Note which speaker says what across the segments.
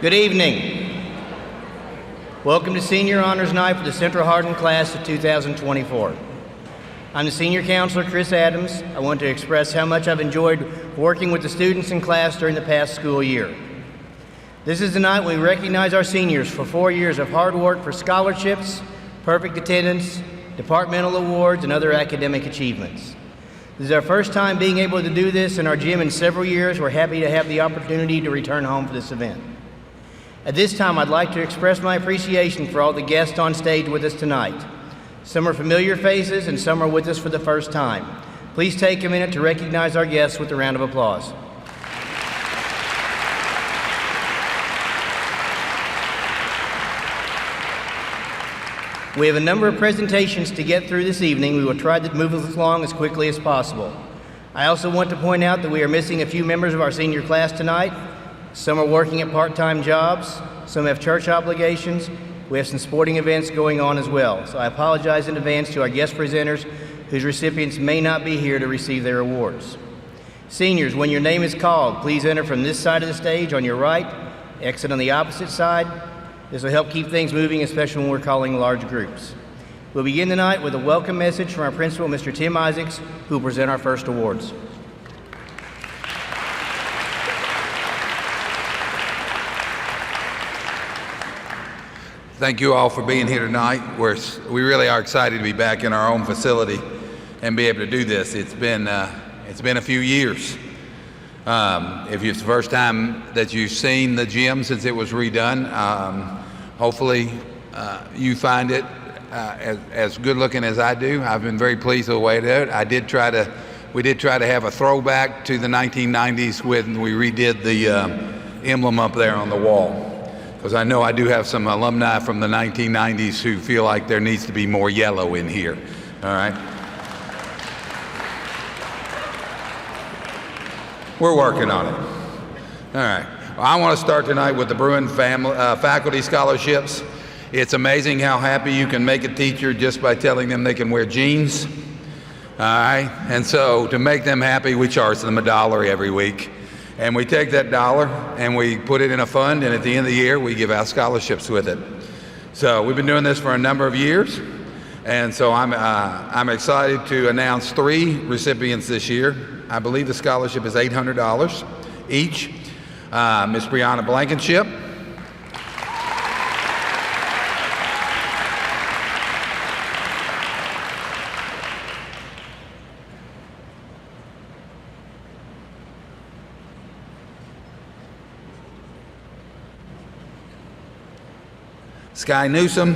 Speaker 1: Good evening. Welcome to Senior Honors Night for the Central Hardin Class of 2024. I'm the Senior Counselor, Chris Adams. I want to express how much I've enjoyed working with the students in class during the past school year. This is the night when we recognize our seniors for 4 years of hard work for scholarships, perfect attendance, departmental awards, and other academic achievements. This is our first time being able to do this in our gym in several years. We're happy to have the opportunity to return home for this event. At this time, I'd like to express my appreciation for all the guests on stage with us tonight. Some are familiar faces and some are with us for the first time. Please take a minute to recognize our guests with a round of applause. We have a number of presentations to get through this evening. We will try to move us along as quickly as possible. I also want to point out that we are missing a few members of our senior class tonight. Some are working at part-time jobs, some have church obligations. We have some sporting events going on as well. So I apologize in advance to our guest presenters whose recipients may not be here to receive their awards. Seniors, when your name is called, please enter from this side of the stage on your right, exit on the opposite side. This will help keep things moving, especially when we're calling large groups. We'll begin tonight with a welcome message from our principal, Mr. Tim Isaacs, who will present our first awards.
Speaker 2: Thank you all for being here tonight. We really are excited to be back in our own facility and be able to do this. It's been a few years. If it's the first time that you've seen the gym since it was redone, hopefully you find it as good looking as I do. I've been very pleased with the way it is. We did try to have a throwback to the 1990s when we redid the emblem up there on the wall. Because I know I do have some alumni from the 1990s who feel like there needs to be more yellow in here, all right? We're working on it. All right, well, I want to start tonight with the Bruin faculty scholarships. It's amazing how happy you can make a teacher just by telling them they can wear jeans, all right? And so to make them happy, we charge them $1 every week. And we take that $1 and we put it in a fund, and at the end of the year, we give out scholarships with it. So we've been doing this for a number of years, and so I'm excited to announce 3 recipients this year. I believe the scholarship is $800 each. Miss Brianna Blankenship, Sky Newsom,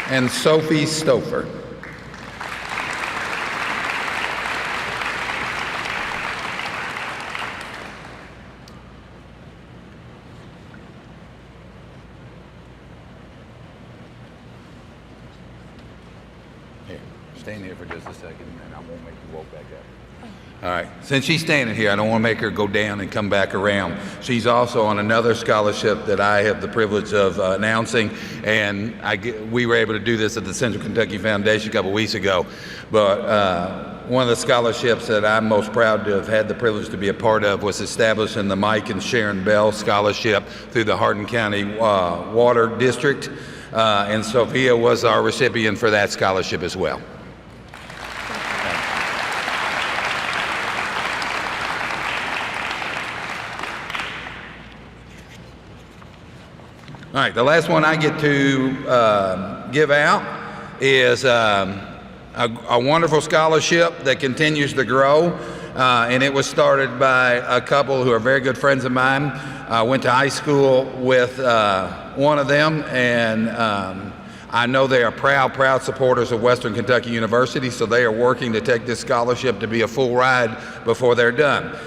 Speaker 2: and Sophie Stouffer. Here, stand here for just a second, and I won't make you walk back up. All right, since she's standing here, I don't want to make her go down and come back around. She's also on another scholarship that I have the privilege of announcing, and we were able to do this at the Central Kentucky Foundation a couple weeks ago. But one of the scholarships that I'm most proud to have had the privilege to be a part of was establishing the Mike and Sharon Bell Scholarship through the Hardin County Water District, and Sophia was our recipient for that scholarship as well. All right, the last one I get to give out is a wonderful scholarship that continues to grow, and it was started by a couple who are very good friends of mine. I went to high school with one of them, and I know they are proud supporters of Western Kentucky University, so they are working to take this scholarship to be a full ride before they're done.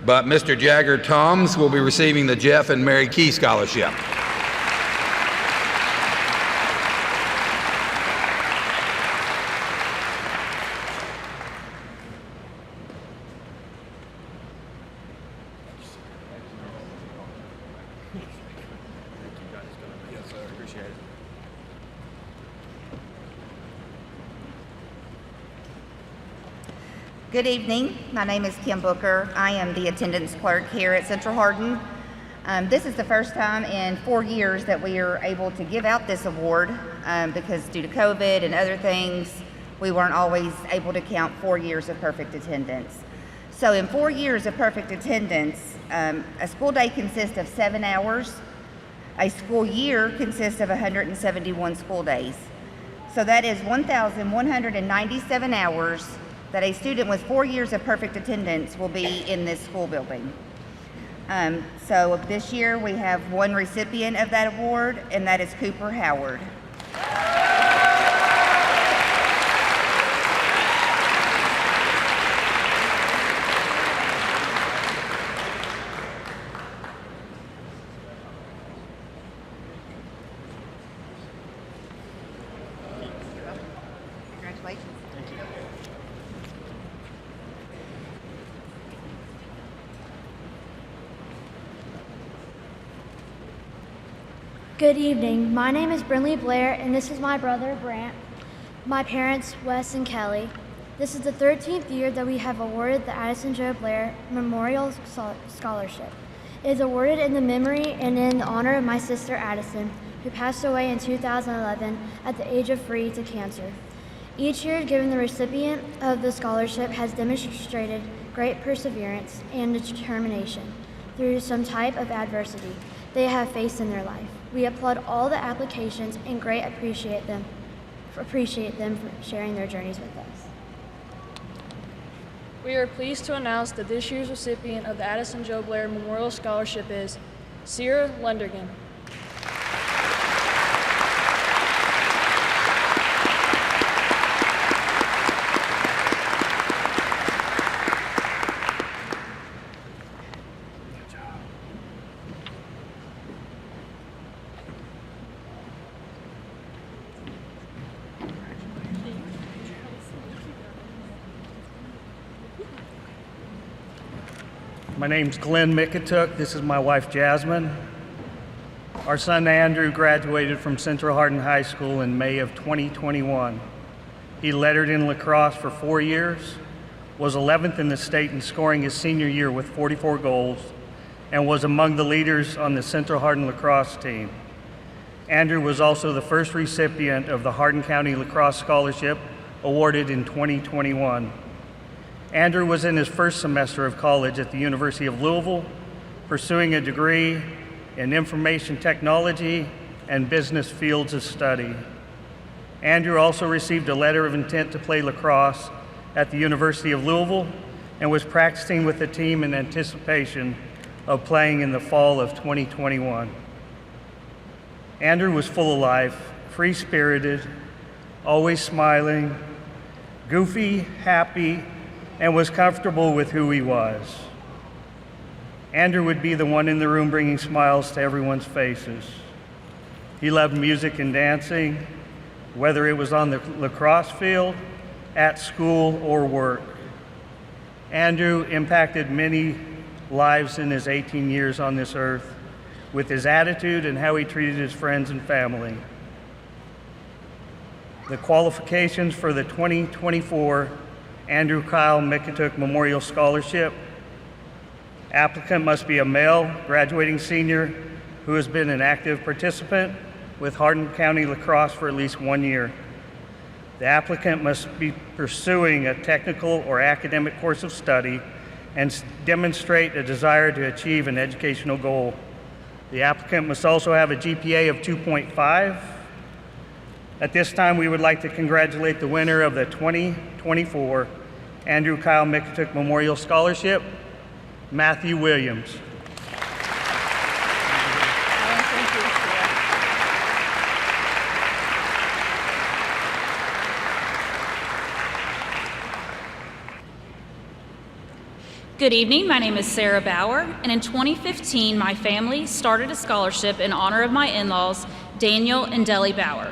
Speaker 2: But Mr. Jagger Toms will be receiving the Jeff and Mary Key Scholarship.
Speaker 3: Good evening. My name is Kim Booker. I am the attendance clerk here at Central Hardin. This is the first time in 4 years that we are able to give out this award because due to COVID and other things, we weren't always able to count 4 years of perfect attendance. So in 4 years of perfect attendance, a school day consists of 7 hours. A school year consists of 171 school days. So that is 1,197 hours that a student with 4 years of perfect attendance will be in this school building. So this year we have one recipient of that award, and that is Cooper Howard. Congratulations. Thank you.
Speaker 4: Good evening. My name is Brinley Blair, and this is my brother, Brant, my parents, Wes and Kelly. This is the 13th year that we have awarded the Addison Joe Blair Memorial Scholarship. It is awarded in the memory and in honor of my sister, Addison, who passed away in 2011 at the age of 3 to cancer. Each year given the recipient of the scholarship has demonstrated great perseverance and determination through some type of adversity they have faced in their life. We applaud all the applications and greatly appreciate them for sharing their journeys with us.
Speaker 5: We are pleased to announce that this year's recipient of the Addison Joe Blair Memorial Scholarship is Sierra Lundergan.
Speaker 6: My name's Glenn Mickatook. This is my wife, Jasmine. Our son, Andrew, graduated from Central Hardin High School in May of 2021. He lettered in lacrosse for 4 years, was 11th in the state in scoring his senior year with 44 goals, and was among the leaders on the Central Hardin lacrosse team. Andrew was also the first recipient of the Hardin County Lacrosse Scholarship awarded in 2021. Andrew was in his first semester of college at the University of Louisville, pursuing a degree in information technology and business fields of study. Andrew also received a letter of intent to play lacrosse at the University of Louisville and was practicing with the team in anticipation of playing in the fall of 2021. Andrew was full of life, free-spirited, always smiling, goofy, happy, and was comfortable with who he was. Andrew would be the one in the room bringing smiles to everyone's faces. He loved music and dancing, whether it was on the lacrosse field, at school, or work. Andrew impacted many lives in his 18 years on this earth with his attitude and how he treated his friends and family. The qualifications for the 2024 Andrew Kyle Mickatook Memorial Scholarship. Applicant must be a male graduating senior who has been an active participant with Hardin County lacrosse for at least 1 year. The applicant must be pursuing a technical or academic course of study and demonstrate a desire to achieve an educational goal. The applicant must also have a GPA of 2.5. At this time, we would like to congratulate the winner of the 2024 Andrew Kyle Mickatook Memorial Scholarship, Matthew Williams.
Speaker 7: Good evening, my name is Sarah Bauer, and in 2015, my family started a scholarship in honor of my in-laws, Daniel and Deli Bauer.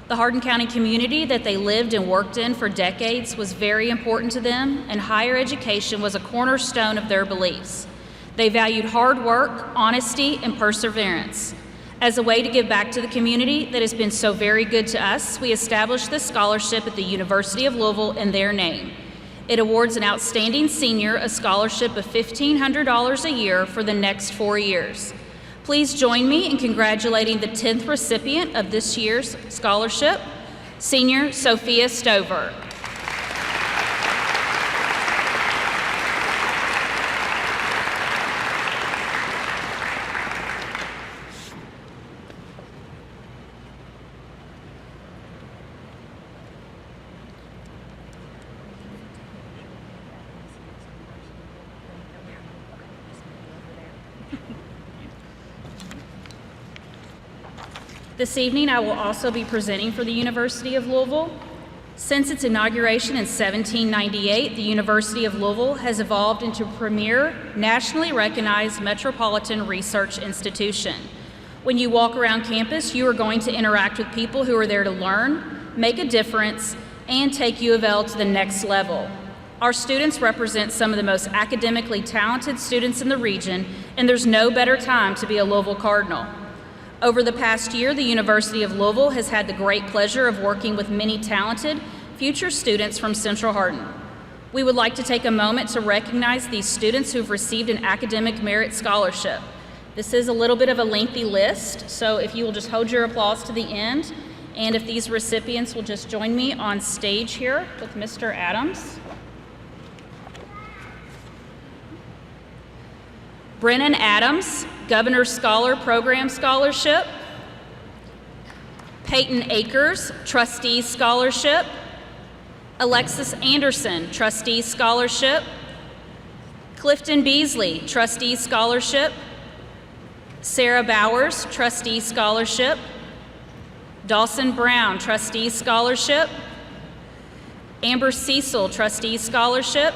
Speaker 7: The Hardin County community that they lived and worked in for decades was very important to them, and higher education was a cornerstone of their beliefs. They valued hard work, honesty, and perseverance. As a way to give back to the community that has been so very good to us, we established this scholarship at the University of Louisville in their name. It awards an outstanding senior a scholarship of $1,500 a year for the next 4 years. Please join me in congratulating the 10th recipient of this year's scholarship, Senior Sophia Stover. This evening, I will also be presenting for the University of Louisville. Since its inauguration in 1798, the University of Louisville has evolved into a premier, nationally recognized metropolitan research institution. When you walk around campus, you are going to interact with people who are there to learn, make a difference, and take U of L to the next level. Our students represent some of the most academically talented students in the region, and there's no better time to be a Louisville Cardinal. Over the past year, the University of Louisville has had the great pleasure of working with many talented future students from Central Hardin. We would like to take a moment to recognize these students who have received an academic merit scholarship. This is a little bit of a lengthy list, so if you will just hold your applause to the end, and if these recipients will just join me on stage here with Mr. Adams. Brennan Adams, Governor's Scholar Program Scholarship. Peyton Akers, Trustee Scholarship. Alexis Anderson, Trustee Scholarship. Clifton Beasley, Trustee Scholarship. Sarah Bowers, Trustee Scholarship. Dawson Brown, Trustee Scholarship. Amber Cecil, Trustee Scholarship.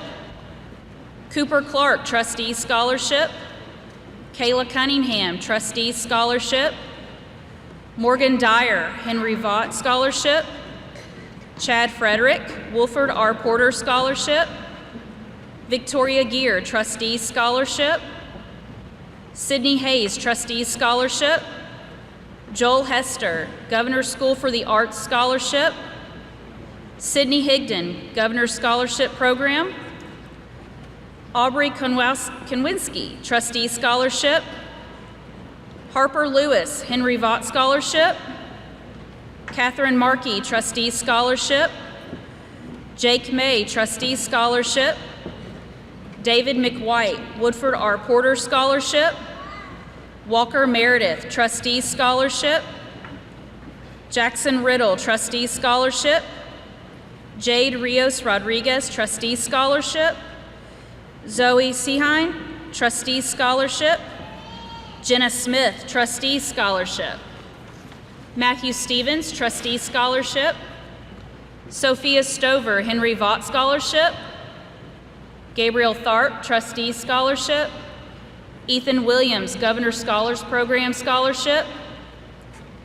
Speaker 7: Cooper Clark, Trustee Scholarship. Kayla Cunningham, Trustee Scholarship. Morgan Dyer, Henry Vaught Scholarship. Chad Frederick, Wolford R. Porter Scholarship. Victoria Gear, Trustee Scholarship. Sydney Hayes, Trustee Scholarship. Joel Hester, Governor's School for the Arts Scholarship. Sydney Higdon, Governor's Scholarship Program. Aubrey Konwinski, Trustee Scholarship. Harper Lewis, Henry Vaught Scholarship. Catherine Markey, Trustee Scholarship. Jake May, Trustee Scholarship. David McWhite, Woodford R. Porter Scholarship. Walker Meredith, Trustee Scholarship. Jackson Riddle, Trustee Scholarship. Jade Rios Rodriguez, Trustee Scholarship. Zoe Seahine, Trustee Scholarship. Jenna Smith, Trustee Scholarship. Matthew Stevens, Trustee Scholarship. Sophia Stover, Henry Vaught Scholarship. Gabriel Tharp, Trustee Scholarship. Ethan Williams, Governor's Scholars Program Scholarship.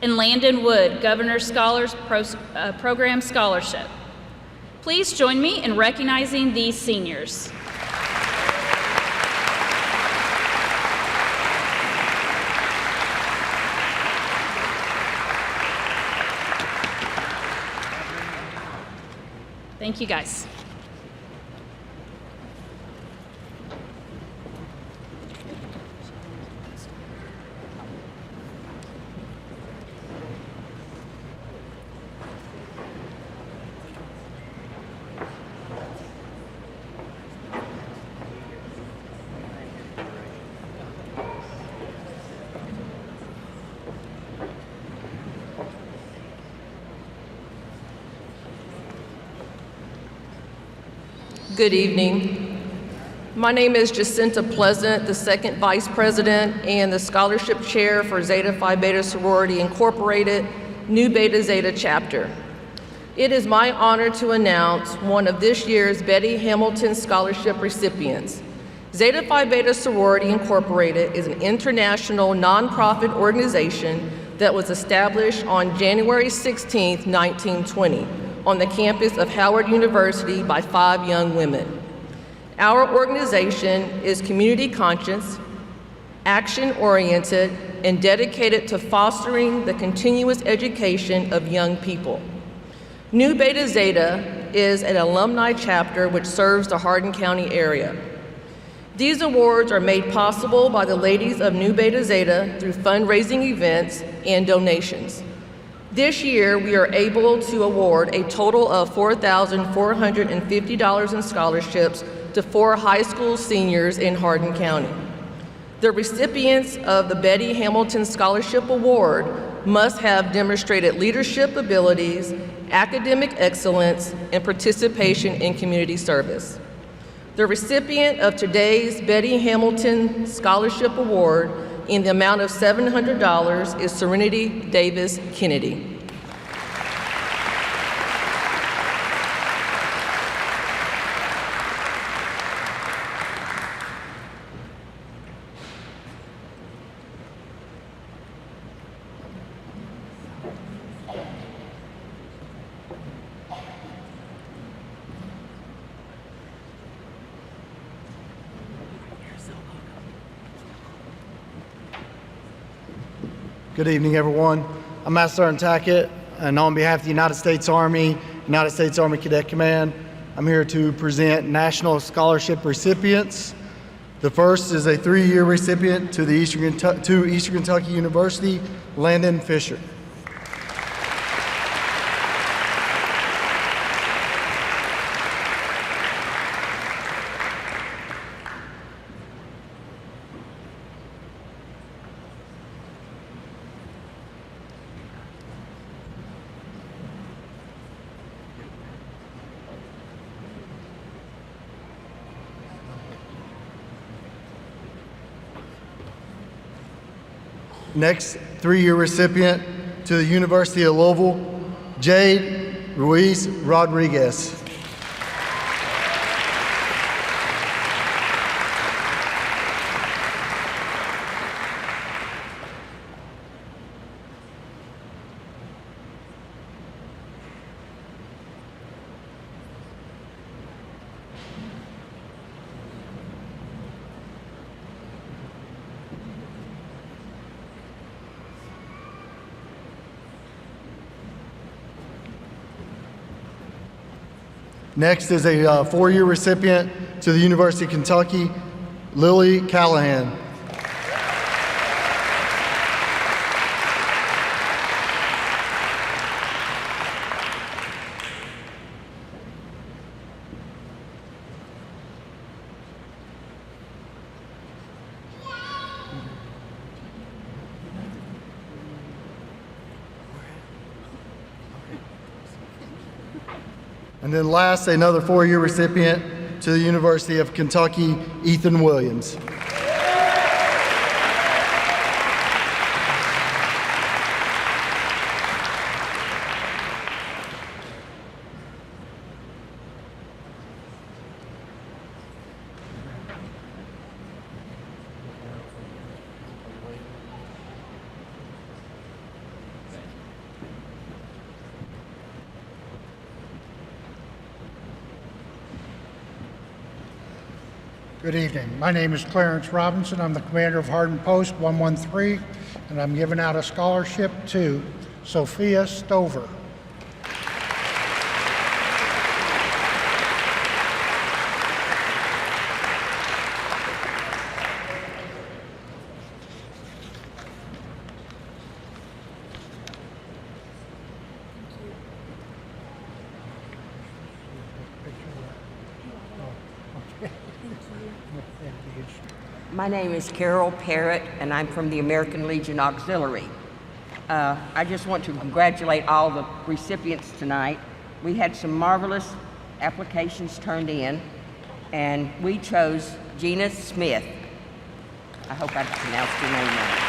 Speaker 7: And Landon Wood, Governor's Scholars Program Scholarship. Please join me in recognizing these seniors. Thank you, guys.
Speaker 8: Good evening. My name is Jacinta Pleasant, the second Vice President and the Scholarship Chair for Zeta Phi Beta Sorority Incorporated, Nu Beta Zeta Chapter. It is my honor to announce one of this year's Betty Hamilton Scholarship recipients. Zeta Phi Beta Sorority Incorporated is an international nonprofit organization that was established on January 16, 1920. On the campus of Howard University by 5 young women. Our organization is community conscious, action-oriented, and dedicated to fostering the continuous education of young people. Nu Beta Zeta is an alumni chapter which serves the Hardin County area. These awards are made possible by the ladies of Nu Beta Zeta through fundraising events and donations. This year, we are able to award a total of $4,450 in scholarships to 4 high school seniors in Hardin County. The recipients of the Betty Hamilton Scholarship Award must have demonstrated leadership abilities, academic excellence, and participation in community service. The recipient of today's Betty Hamilton Scholarship Award in the amount of $700 is Serenity Davis Kennedy.
Speaker 9: Good evening, everyone. I'm Master Sergeant Tackett, and on behalf of the United States Army Cadet Command, I'm here to present national scholarship recipients. The first is a 3-year recipient to Eastern Kentucky University, Landon Fisher. Next 3-year recipient to the University of Louisville, Jade Ruiz Rodriguez. Next is a 4-year recipient to the University of Kentucky, Lily Callahan. And then last, another 4-year recipient to the University of Kentucky, Ethan Williams.
Speaker 10: Good evening. My name is Clarence Robinson. I'm the commander of Hardin Post 113, and I'm giving out a scholarship to Sophia Stover.
Speaker 11: My name is Carol Parrott, and I'm from the American Legion Auxiliary. I just want to congratulate all the recipients tonight. We had some marvelous applications turned in, and we chose Gina Smith. I hope I pronounced your name right.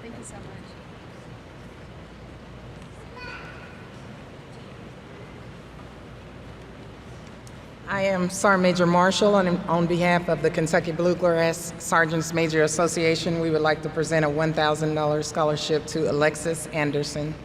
Speaker 5: Thank you so much.
Speaker 12: I am Sergeant Major Marshall, and on behalf of the Kentucky Bluegrass Sergeants Major Association, we would like to present a $1,000 scholarship to Alexis Anderson.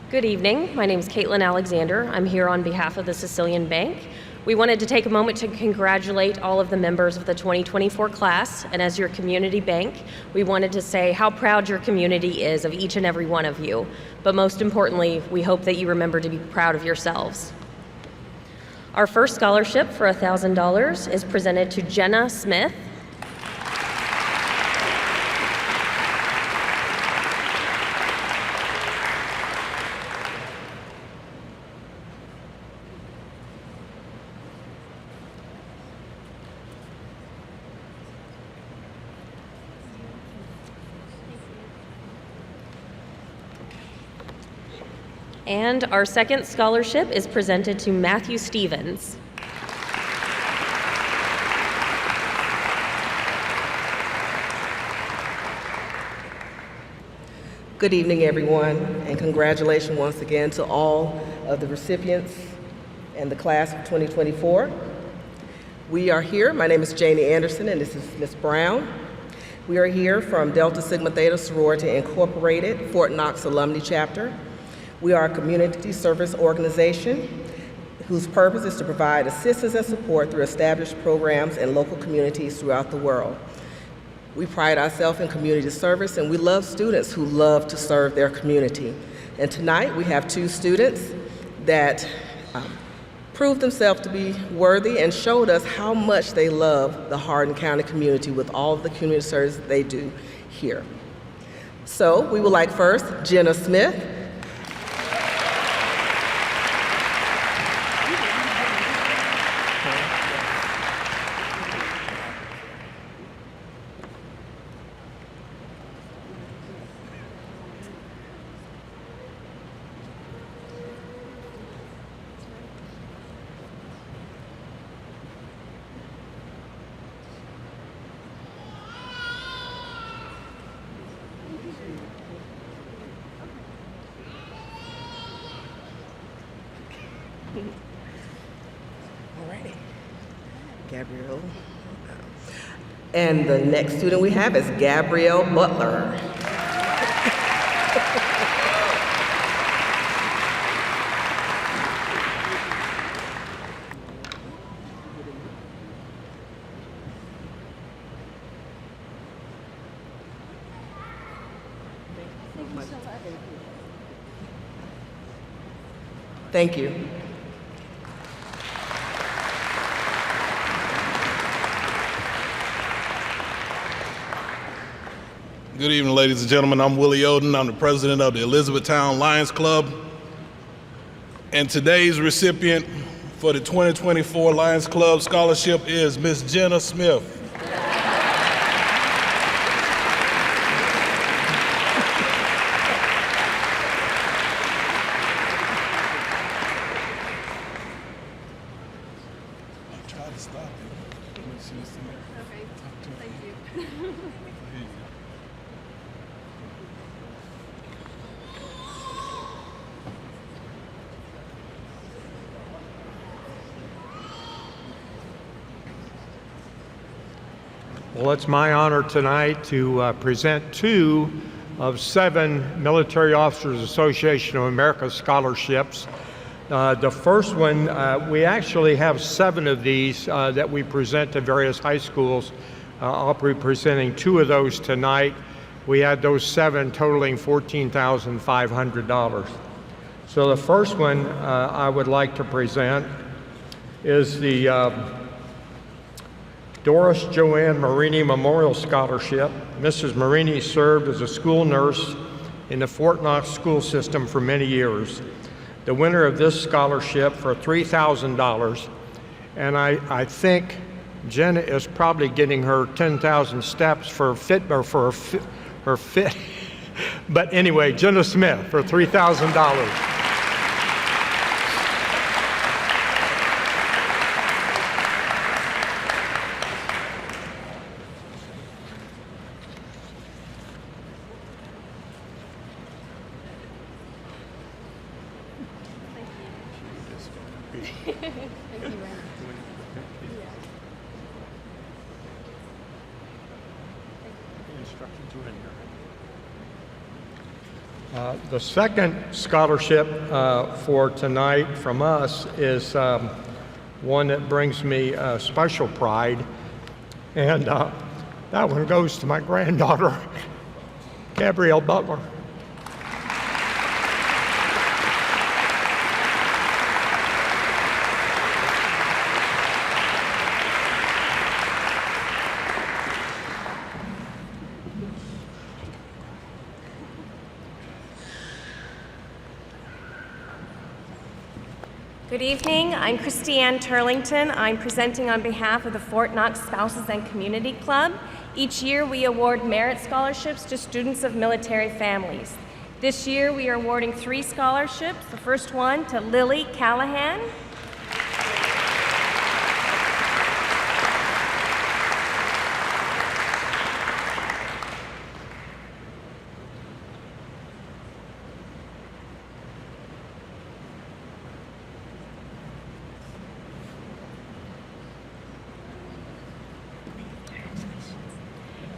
Speaker 13: Good evening. My name is Caitlin Alexander. I'm here on behalf of the Sicilian Bank. We wanted to take a moment to congratulate all of the members of the 2024 class, and as your community bank, we wanted to say how proud your community is of each and every one of you. But most importantly, we hope that you remember to be proud of yourselves. Our first scholarship for $1,000 is presented to Jenna Smith. And our second scholarship is presented to Matthew Stevens.
Speaker 14: Good evening, everyone, and congratulations once again to all of the recipients and the class of 2024. We are here. My name is Janie Anderson, and this is Ms. Brown. We are here from Delta Sigma Theta Sorority Incorporated, Fort Knox Alumni Chapter. We are a community service organization whose purpose is to provide assistance and support through established programs in local communities throughout the world. We pride ourselves in community service, and we love students who love to serve their community. And tonight we have two students that proved themselves to be worthy and showed us how much they love the Hardin County community with all of the community service they do here. So we would like first Jenna Smith. Alrighty, Gabrielle. And the next student we have is Gabrielle Butler. Thank you.
Speaker 15: Good evening, ladies and gentlemen. I'm Willie Oden. I'm the president of the Elizabethtown Lions Club. And today's recipient for the 2024 Lions Club Scholarship is Miss Jenna Smith.
Speaker 16: Well, it's my honor tonight to present 2 of 7 Military Officers Association of America scholarships. The first one, we actually have 7 of these that we present to various high schools. I'll be presenting 2 of those tonight. We had those 7 totaling $14,500. So the first one I would like to present is the Doris Joanne Marini Memorial Scholarship. Mrs. Marini served as a school nurse in the Fort Knox school system for many years. The winner of this scholarship for $3,000, and I think Jenna is probably getting her 10,000 steps for her fit. But anyway, Jenna Smith for $3,000. The second scholarship for tonight from us is one that brings me special pride, and that one goes to my granddaughter, Gabrielle Butler.
Speaker 17: Good evening. I'm Christiane Turlington. I'm presenting on behalf of the Fort Knox Spouses and Community Club. Each year we award merit scholarships to students of military families. This year we are awarding 3 scholarships. The first one to Lily Callahan.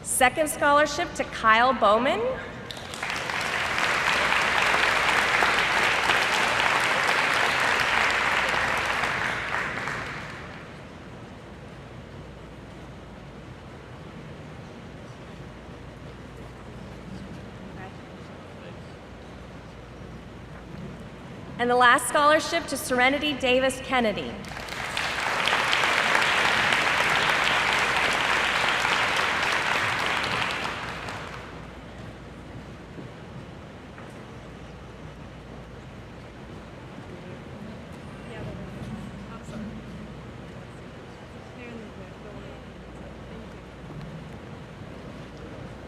Speaker 17: Second scholarship to Kyle Bowman. And the last scholarship to Serenity Davis Kennedy.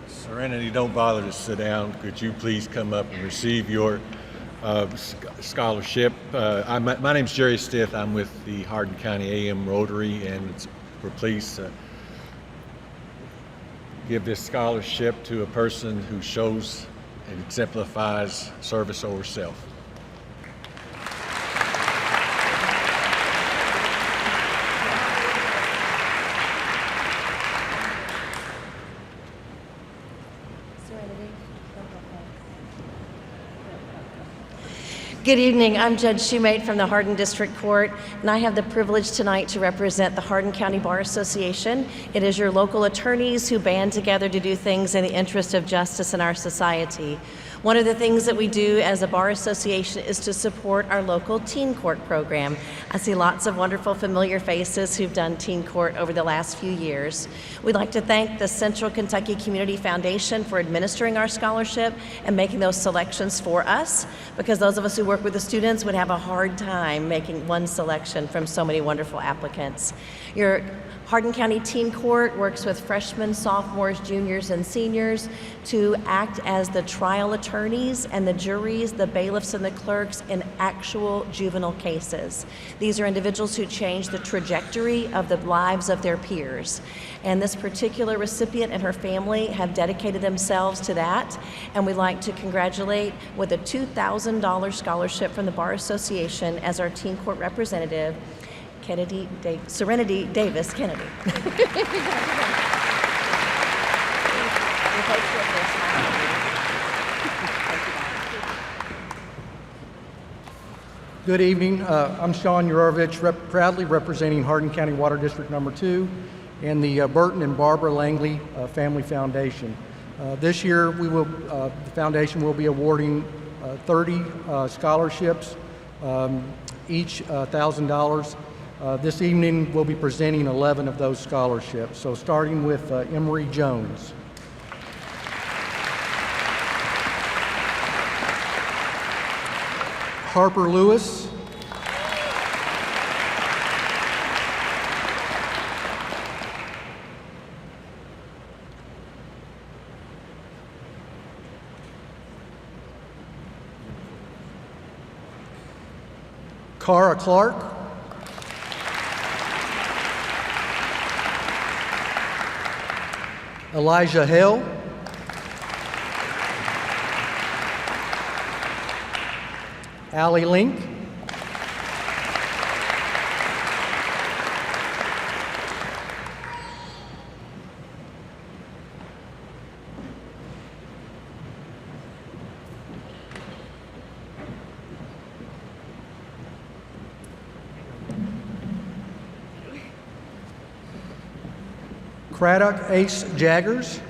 Speaker 18: Serenity, don't bother to sit down. Could you please come up and receive your scholarship? My name's Jerry Stith. I'm with the Hardin County AM Rotary, and we're pleased to give this scholarship to a person who shows and exemplifies service over self.
Speaker 19: Good evening. I'm Judge Shoemate from the Hardin District Court, and I have the privilege tonight to represent the Hardin County Bar Association. It is your local attorneys who band together to do things in the interest of justice in our society. One of the things that we do as a bar association is to support our local teen court program. I see lots of wonderful familiar faces who've done teen court over the last few years. We'd like to thank the Central Kentucky Community Foundation for administering our scholarship and making those selections for us, because those of us who work with the students would have a hard time making one selection from so many wonderful applicants. Your Hardin County Teen Court works with freshmen, sophomores, juniors, and seniors to act as the trial attorneys and the juries, the bailiffs, and the clerks in actual juvenile cases. These are individuals who change the trajectory of the lives of their peers. And this particular recipient and her family have dedicated themselves to that. And we'd like to congratulate with a $2,000 scholarship from the Bar Association as our teen court representative, Serenity Davis Kennedy.
Speaker 20: Good evening. I'm Sean Urovich, proudly representing Hardin County Water District Number 2 and the Burton and Barbara Langley Family Foundation. This year, the foundation will be awarding 30 scholarships, each $1,000. This evening, we'll be presenting 11 of those scholarships. So starting with Emery Jones. Harper Lewis. Cara Clark. Elijah Hale. Allie Link. Craddock Ace Jaggers,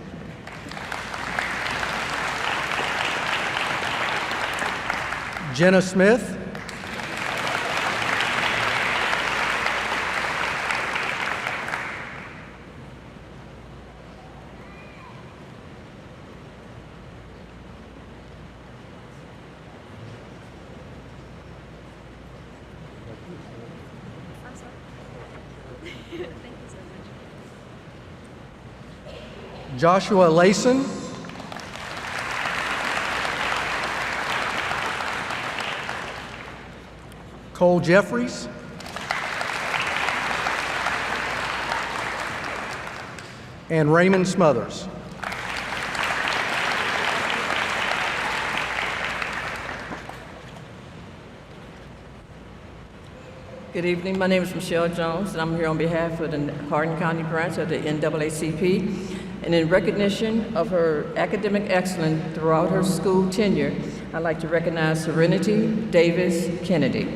Speaker 20: Jenna Smith, Joshua Layson, Cole Jeffries, and Raymond Smothers.
Speaker 8: Good evening. My name is Michelle Jones, and I'm here on behalf of the Hardin County branch of the NAACP. And in recognition of her academic excellence throughout her school tenure, I'd like to recognize Serenity Davis Kennedy.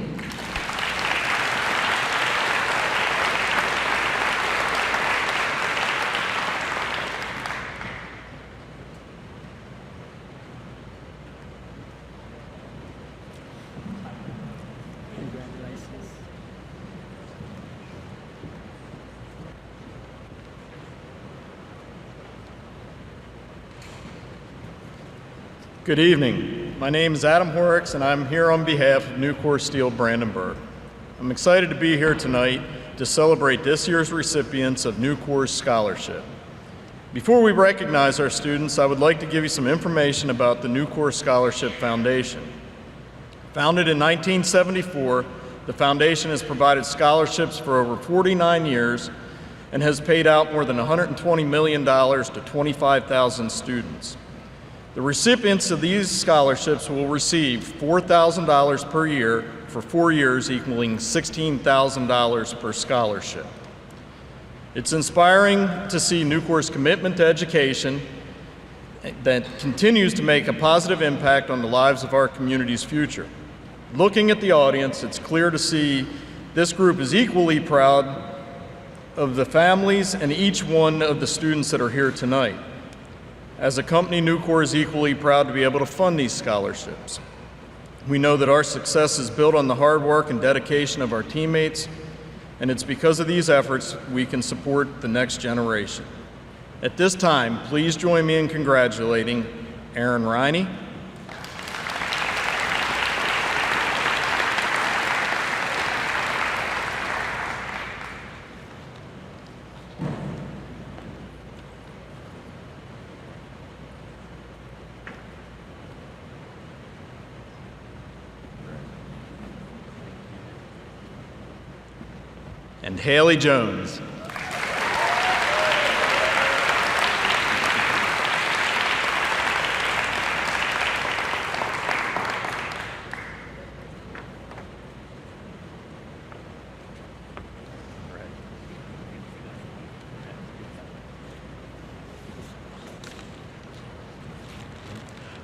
Speaker 21: Good evening. My name is Adam Horrocks, and I'm here on behalf of Nucor Steel Brandenburg. I'm excited to be here tonight to celebrate this year's recipients of Nucor's scholarship. Before we recognize our students, I would like to give you some information about the Nucor Scholarship Foundation. Founded in 1974, the foundation has provided scholarships for over 49 years and has paid out more than $120 million to 25,000 students. The recipients of these scholarships will receive $4,000 per year for 4 years, equaling $16,000 per scholarship. It's inspiring to see Nucor's commitment to education that continues to make a positive impact on the lives of our community's future. Looking at the audience, it's clear to see this group is equally proud of the families and each one of the students that are here tonight. As a company, Nucor is equally proud to be able to fund these scholarships. We know that our success is built on the hard work and dedication of our teammates, and it's because of these efforts we can support the next generation. At this time, please join me in congratulating Aaron Riney, and Haley Jones.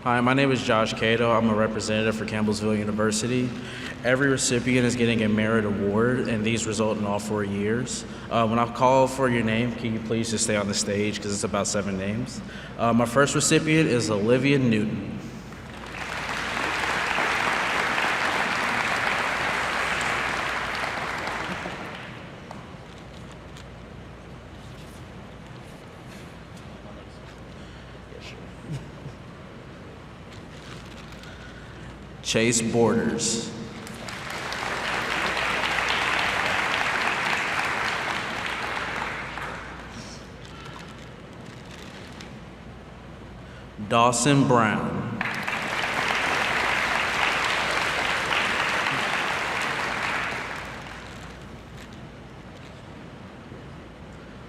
Speaker 22: Hi, my name is Josh Cato. I'm a representative for Campbellsville University. Every recipient is getting a merit award, and these result in all 4 years. When I call for your name, can you please just stay on the stage, because it's about 7 names. My first recipient is Olivia Newton. Chase Borders. Dawson Brown.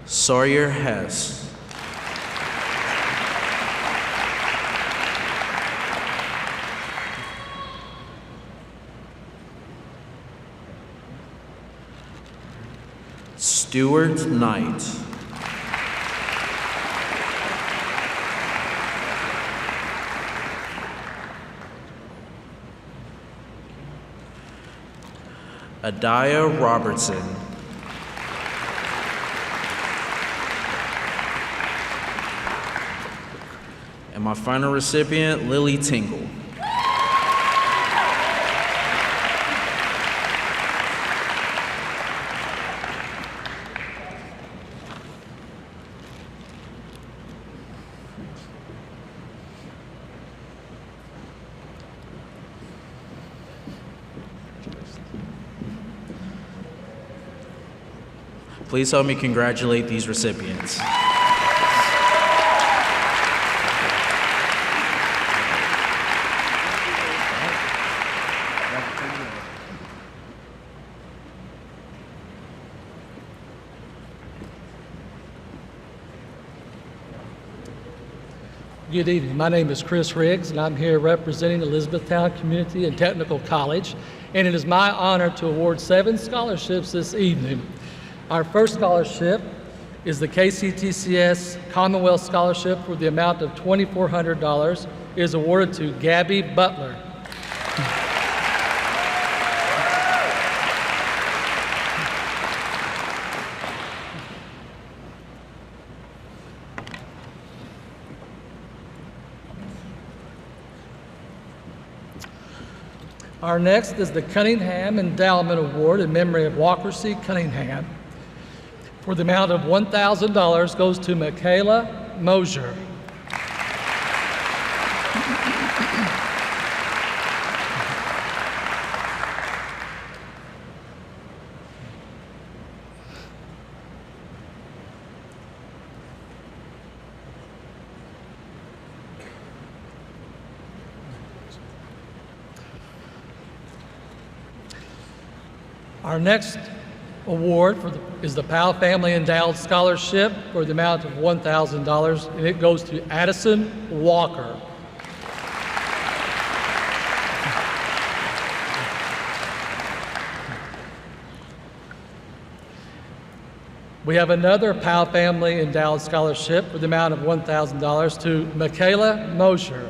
Speaker 22: Sawyer Hess. Stuart Knight. Adiah Robertson. And my final recipient, Lily Tingle. Please help me congratulate these recipients.
Speaker 1: Good evening. My name is Chris Riggs, and I'm here representing Elizabethtown Community and Technical College, and it is my honor to award 7 scholarships this evening. Our first scholarship is the KCTCS Commonwealth Scholarship for the amount of $2,400. It is awarded to Gabby Butler. Our next is the Cunningham Endowment Award in memory of Walker C. Cunningham. For the amount of $1,000 goes to Michaela Mosier. Our next award is the Powell Family Endowed Scholarship for the amount of $1,000, and it goes to Addison Walker. We have another Powell Family Endowed Scholarship for the amount of $1,000 to Michaela Mosher.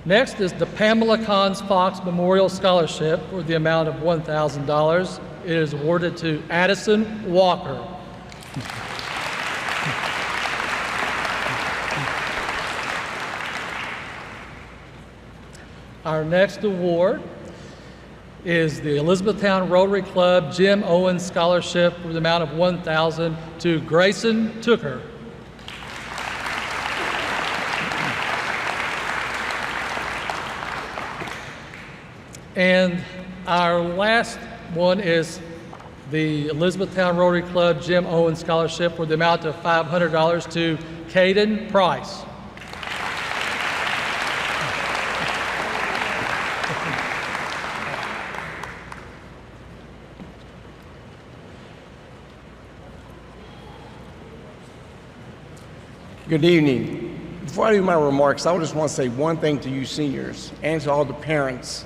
Speaker 1: Next is the Pamela Cons Fox Memorial Scholarship for the amount of $1,000. It is awarded to Addison Walker. Our next award is the Elizabethtown Rotary Club Jim Owens Scholarship for the amount of $1,000 to Grayson Tooker. And our last one is the Elizabethtown Rotary Club Jim Owens Scholarship for the amount of $500 to Caden Price.
Speaker 2: Good evening. Before I do my remarks, I just want to say one thing to you seniors and to all the parents.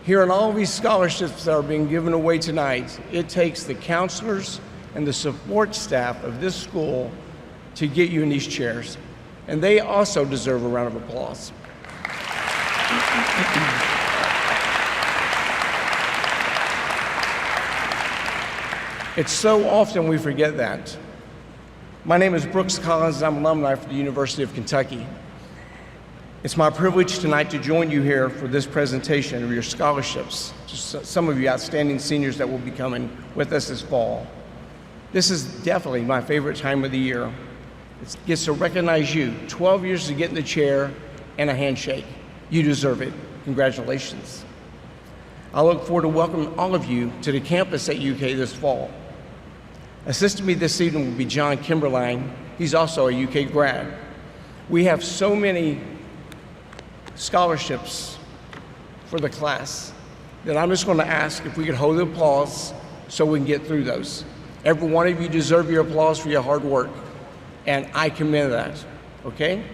Speaker 2: Hearing all these scholarships that are being given away tonight, it takes the counselors and the support staff of this school to get you in these chairs. And they also deserve a round of applause. It's so often we forget that. My name is Brooks Collins, and I'm an alumni for the University of Kentucky. It's my privilege tonight to join you here for this presentation of your scholarships to some of you outstanding seniors that will be coming with us this fall. This is definitely my favorite time of the year. It gets to recognize you. 12 years to get in the chair and a handshake. You deserve it. Congratulations. I look forward to welcoming all of you to the campus at UK this fall. Assisting me this evening will be John Kimberline. He's also a UK grad. We have so many scholarships for the class that I'm just going to ask if we could hold the applause so we can get through those. Every one of you deserve your applause for your hard work, and I commend that, okay?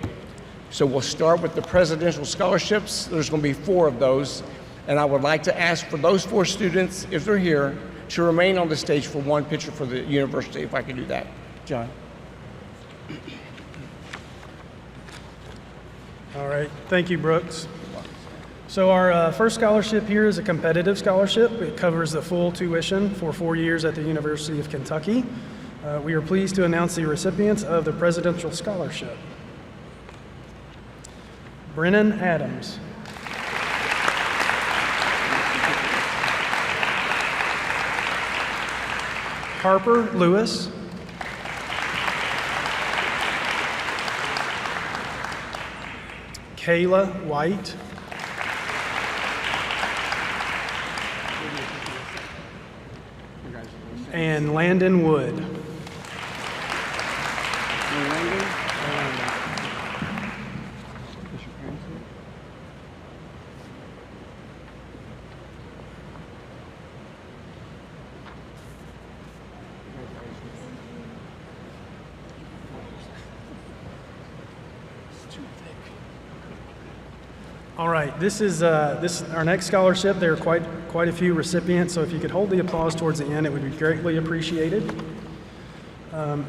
Speaker 2: So we'll start with the presidential scholarships. There's going to be 4 of those, and I would like to ask for those 4 students, if they're here, to remain on the stage for one picture for the university, if I could do that. John.
Speaker 3: All right, thank you, Brooks. So our first scholarship here is a competitive scholarship. It covers the full tuition for 4 years at the University of Kentucky. We are pleased to announce the recipients of the Presidential Scholarship. Brennan Adams. Harper Lewis. Kayla White. And Landon Wood. All right, this is our next scholarship. There are quite a few recipients, so if you could hold the applause towards the end, it would be greatly appreciated.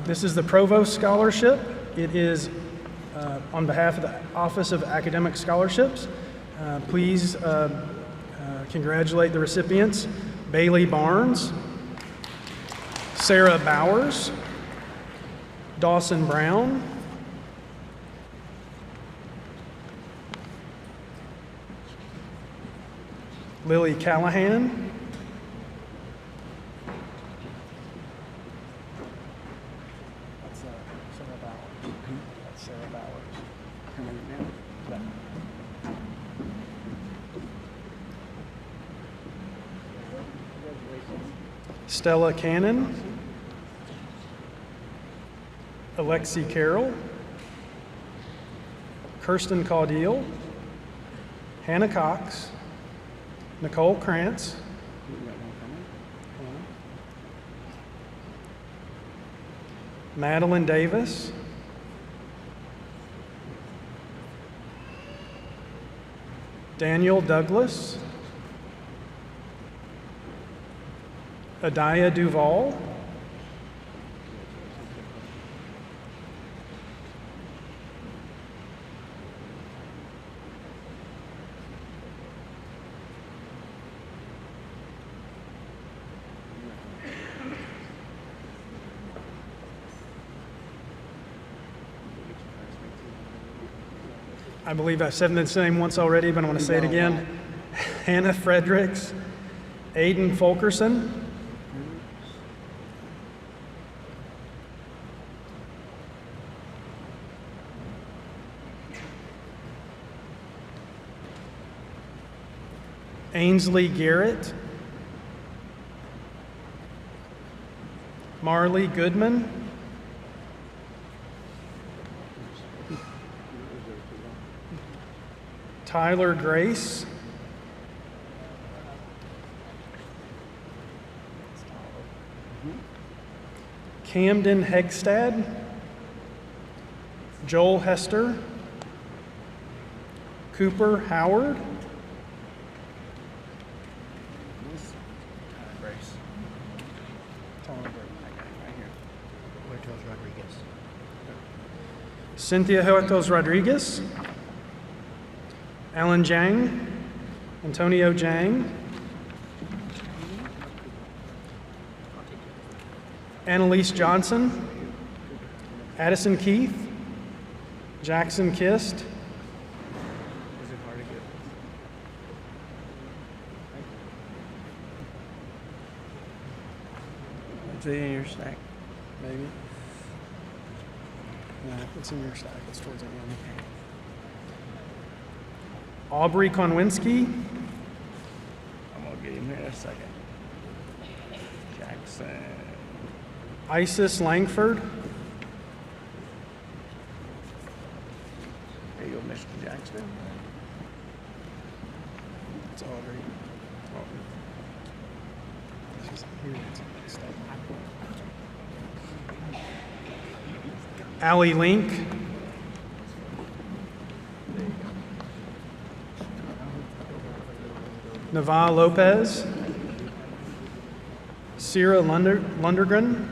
Speaker 3: This is the Provost Scholarship. It is on behalf of the Office of Academic Scholarships. Please congratulate the recipients: Bailey Barnes, Sarah Bowers, Dawson Brown, Lily Callahan, Stella Cannon, Alexi Carroll, Kirsten Caudill, Hannah Cox, Nicole Krantz, Madeline Davis, Daniel Douglas, Adaya Duval, I believe I've said this name once already, but I want to say it again. Hannah Fredericks, Aiden Fulkerson, Ainsley Garrett, Marley Goodman, Tyler Grace, Camden Hegstad, Joel Hester, Cooper Howard, Cynthia Huertos Rodriguez, Alan Jang, Antonio Jang, Annalise Johnson, Addison Keith, Jackson Kist,
Speaker 2: Is it in your stack?
Speaker 3: maybe. No, it's in your stack. It's towards the end. Aubrey Konwinski,
Speaker 2: I'm gonna get him here in a second. Jackson.
Speaker 3: Isis Langford,
Speaker 2: There you go, Mr. Jackson.
Speaker 3: it's Aubrey. She's here. It's stack. Allie Link, Nava Lopez, Sierra Lundergren.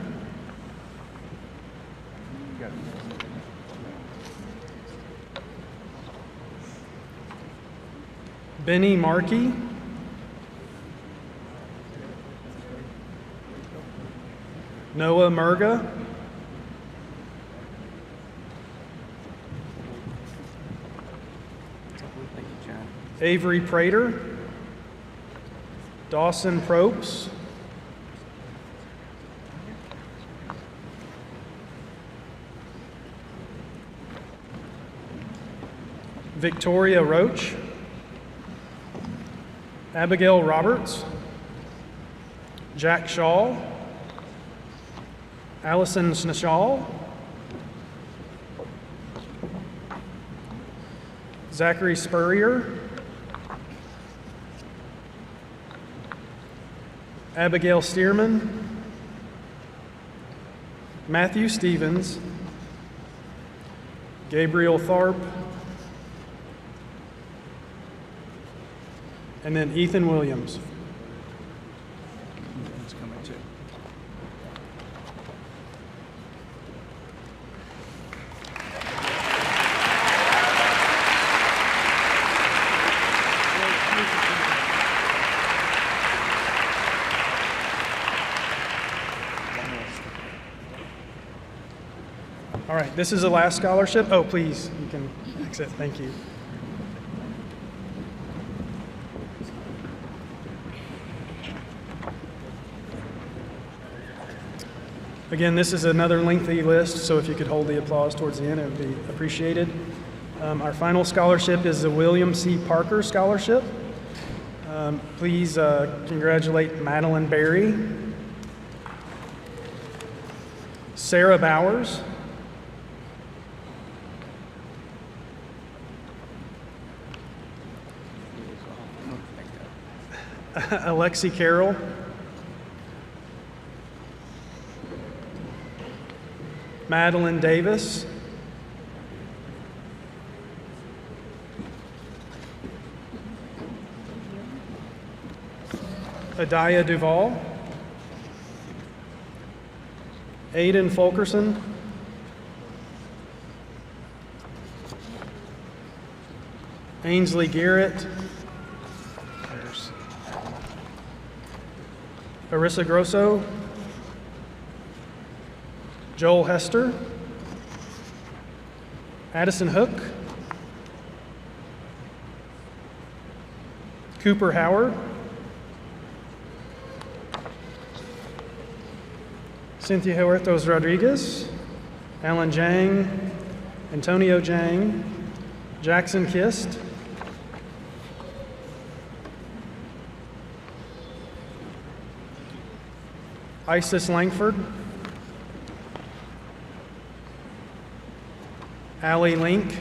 Speaker 3: Benny Markey. Noah Murga. Avery Prater. Dawson Propes. Victoria Roach. Abigail Roberts. Jack Shaw. Allison Snashall. Zachary Spurrier. Abigail Stearman. Matthew Stevens. Gabriel Tharp. And then Ethan Williams. All right, this is the last scholarship. Oh, please, you can exit. Thank you. Again, this is another lengthy list, so if you could hold the applause towards the end, it would be appreciated. Our final scholarship is the William C. Parker Scholarship. Please congratulate Madeline Berry, Sarah Bowers, Alexi Carroll, Madeline Davis, Adaya Duvall, Aiden Fulkerson, Ainsley Garrett, Arissa Grosso, Joel Hester, Addison Hook, Cooper Howard, Cynthia Huertos Rodriguez, Alan Jang, Antonio Jang, Jackson Kist, Isis Langford, Allie Link,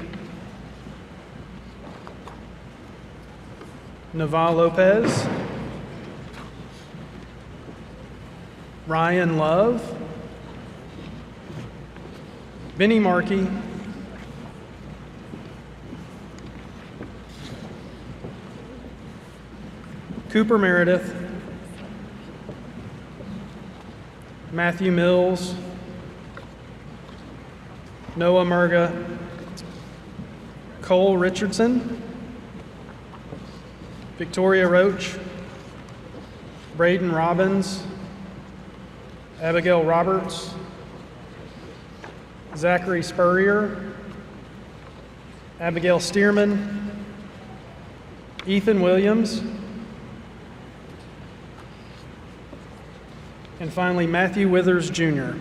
Speaker 3: Naval Lopez, Ryan Love, Benny Markey, Cooper Meredith, Matthew Mills, Noah Murga, Cole Richardson, Victoria Roach, Braden Robbins, Abigail Roberts, Zachary Spurrier, Abigail Stearman, Ethan Williams, and finally Matthew Withers, Jr.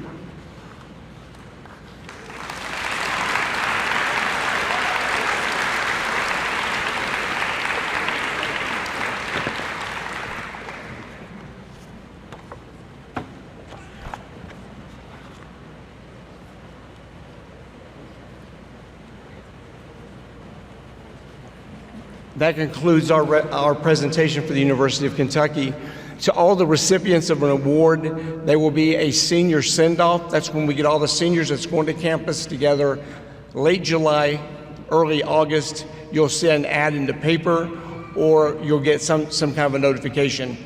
Speaker 2: That concludes our presentation for the University of Kentucky. To all the recipients of an award, there will be a senior send-off. That's when we get all the seniors that's going to campus together late July, early August. You'll see an ad in the paper or you'll get some kind of a notification.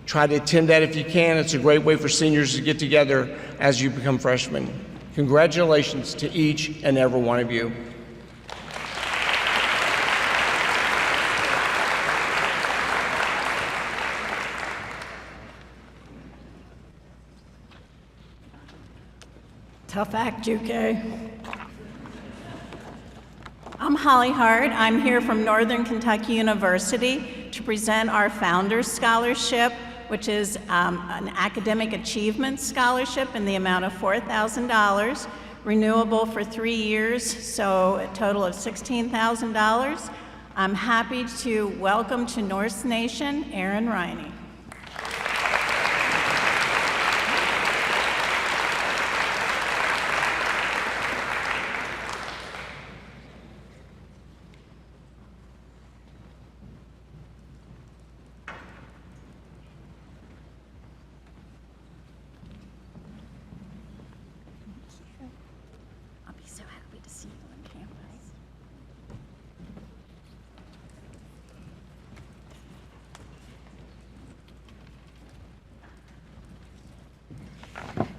Speaker 2: Try to attend that if you can. It's a great way for seniors to get together as you become freshmen. Congratulations to each and every one of you.
Speaker 4: Tough act, UK. I'm Holly Hart. I'm here from Northern Kentucky University to present our Founders Scholarship, which is an academic achievement scholarship in the amount of $4,000, renewable for 3 years, so a total of $16,000. I'm happy to welcome to Norse Nation, Aaron Riney.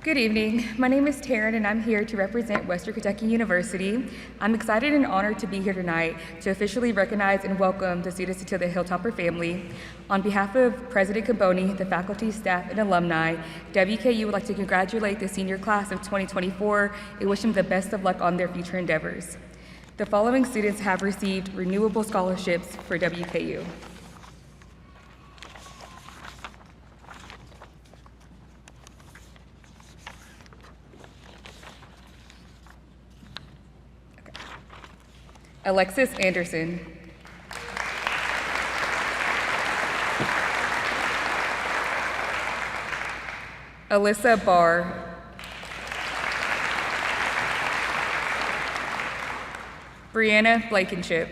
Speaker 6: Good evening. My name is Taryn, and I'm here to represent Western Kentucky University. I'm excited and honored to be here tonight to officially recognize and welcome the students into the Hilltopper family. On behalf of President Caboni, the faculty, staff, and alumni, WKU would like to congratulate the senior class of 2024 and wish them the best of luck on their future endeavors. The following students have received renewable scholarships for WKU. Alexis Anderson. Alyssa Barr. Brianna Blankenship.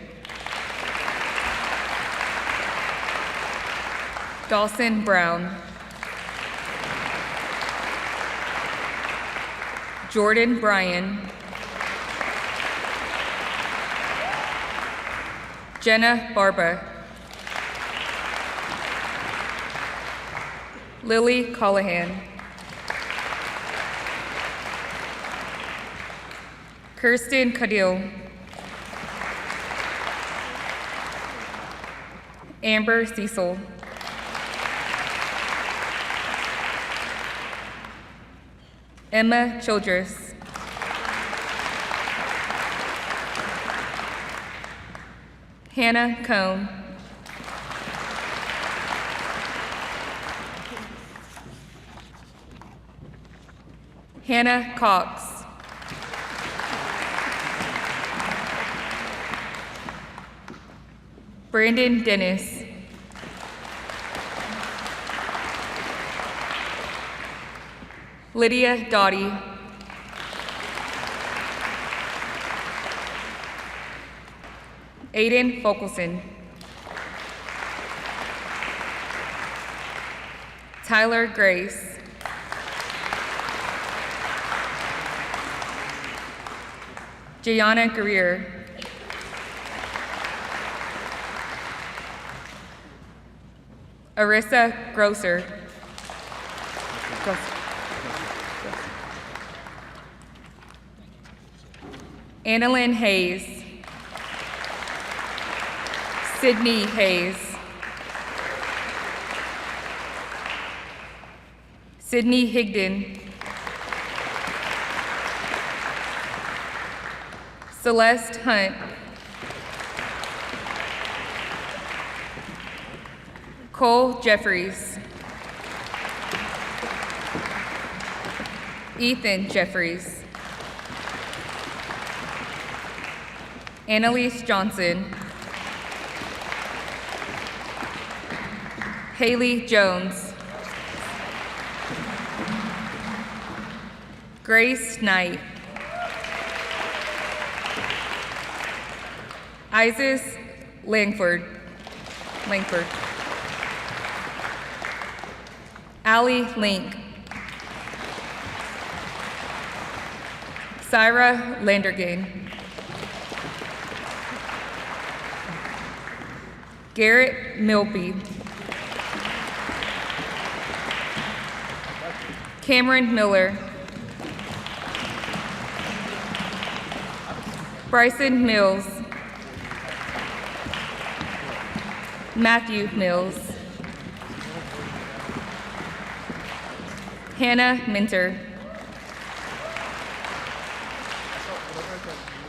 Speaker 6: Dawson Brown. Jordan Bryan. Jenna Barba. Lily Callahan. Kirsten Cadil. Amber Cecil. Emma Childress. Hannah Cohn. Hannah Cox. Brandon Dennis. Lydia Dottie. Aiden Folkelson. Tyler Grace. Gianna Greer. Arissa Grosser. Annalyn Hayes. Sydney Hayes. Sydney Higdon. Celeste Hunt. Cole Jeffries. Ethan Jeffries. Annalise Johnson. Haley Jones. Grace Knight. Isis Langford. Allie Link. Syra Landergan. Garrett Milby. Cameron Miller. Bryson Mills. Matthew Mills. Hannah Minter.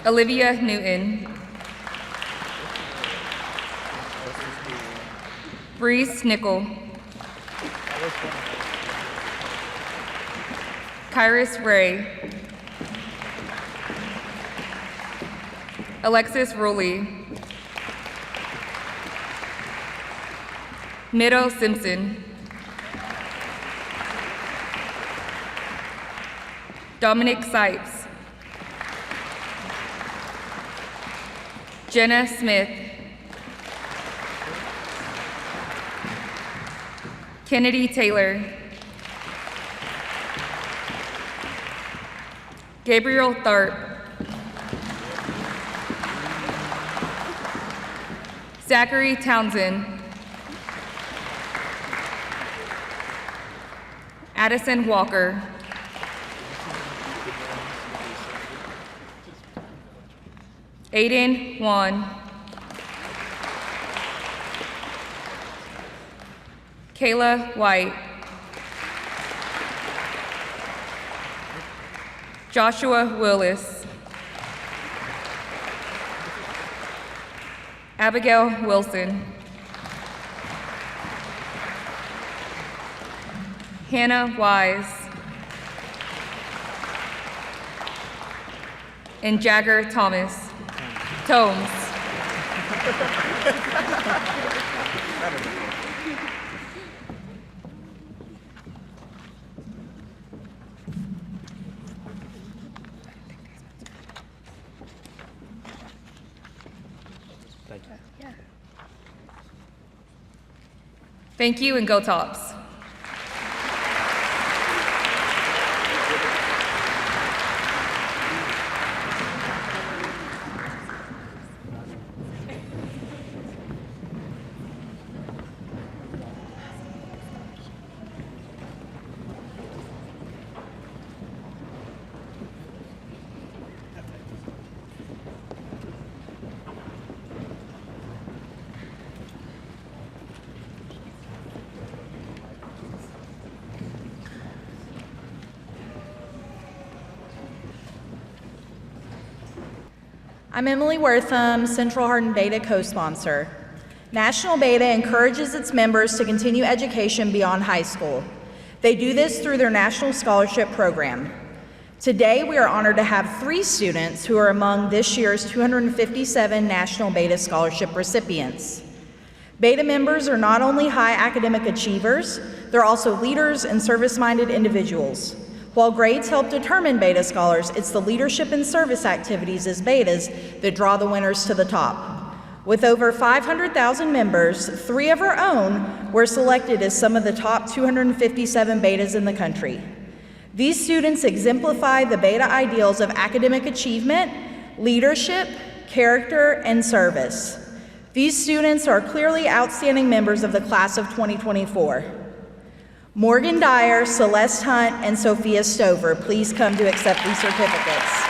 Speaker 6: Olivia Newton. Breeze Nickel. Kyrus Ray. Alexis Rowley. Mido Simpson. Dominic Sipes. Jenna Smith. Kennedy Taylor. Gabriel Tharp. Zachary Townsend. Addison Walker. Aiden Wan. Kayla White. Joshua Willis. Abigail Wilson. Hannah Wise. And Jagger Thomas. Tomes. Thank you and go Tops.
Speaker 7: I'm Emily Wortham, Central Hardin Beta co-sponsor. National Beta encourages its members to continue education beyond high school. They do this through their National Scholarship Program. Today, we are honored to have 3 students who are among this year's 257 National Beta Scholarship recipients. Beta members are not only high academic achievers, they're also leaders and service-minded individuals. While grades help determine Beta scholars, it's the leadership and service activities as Betas that draw the winners to the top. With over 500,000 members, 3 of our own were selected as some of the top 257 Betas in the country. These students exemplify the Beta ideals of academic achievement, leadership, character, and service. These students are clearly outstanding members of the class of 2024. Morgan Dyer, Celeste Hunt, and Sophia Stover, please come to accept these certificates.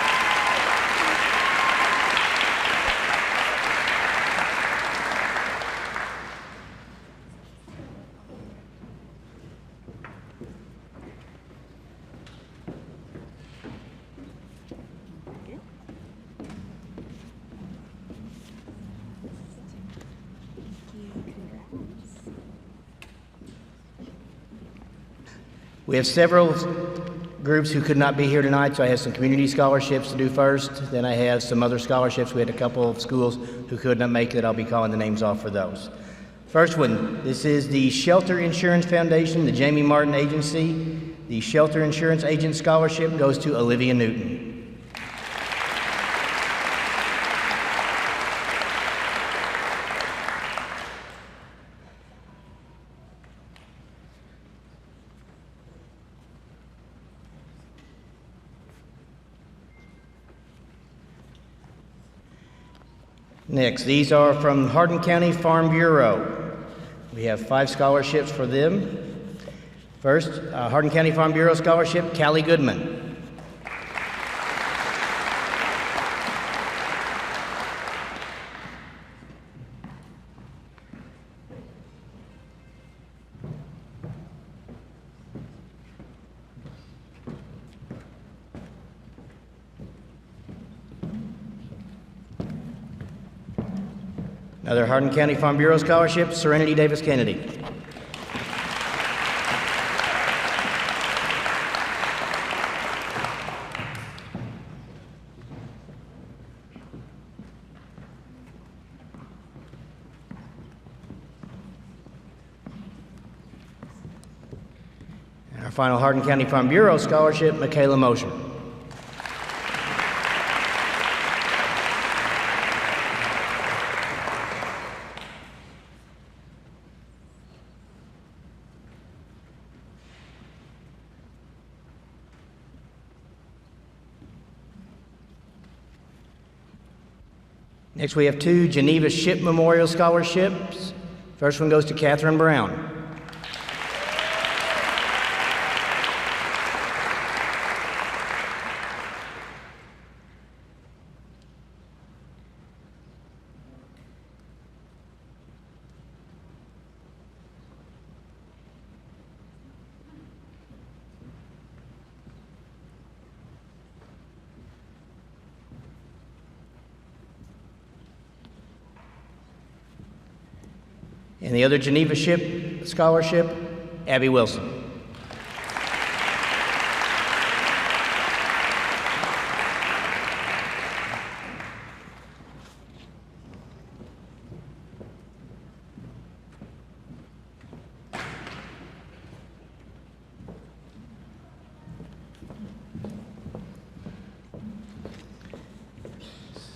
Speaker 9: We have several groups who could not be here tonight, so I have some community scholarships to do first. Then I have some other scholarships. We had a couple of schools who could not make it. I'll be calling the names off for those. First one, this is the Shelter Insurance Foundation, the Jamie Martin Agency. The Shelter Insurance Agent Scholarship goes to Olivia Newton. Next, these are from Hardin County Farm Bureau. We have 5 scholarships for them. First, Hardin County Farm Bureau Scholarship, Callie Goodman. Another Hardin County Farm Bureau Scholarship, Serenity Davis Kennedy. And our final Hardin County Farm Bureau Scholarship, Michaela Mosher. Next, we have two Geneva Ship Memorial Scholarships. First one goes to Catherine Brown. And the other Geneva Ship Scholarship, Abby Wilson.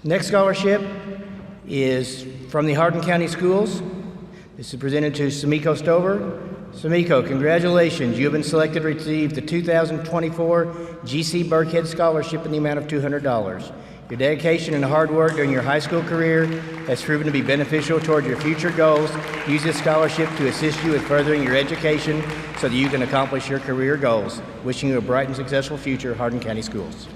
Speaker 9: Next scholarship is from the Hardin County Schools. This is presented to Samiko Stover. Samiko, congratulations. You have been selected to receive the 2024 GC Burkhead Scholarship in the amount of $200. Your dedication and hard work during your high school career has proven to be beneficial toward your future goals. Use this scholarship to assist you in furthering your education so that you can accomplish your career goals. Wishing you a bright and successful future, Hardin County Schools.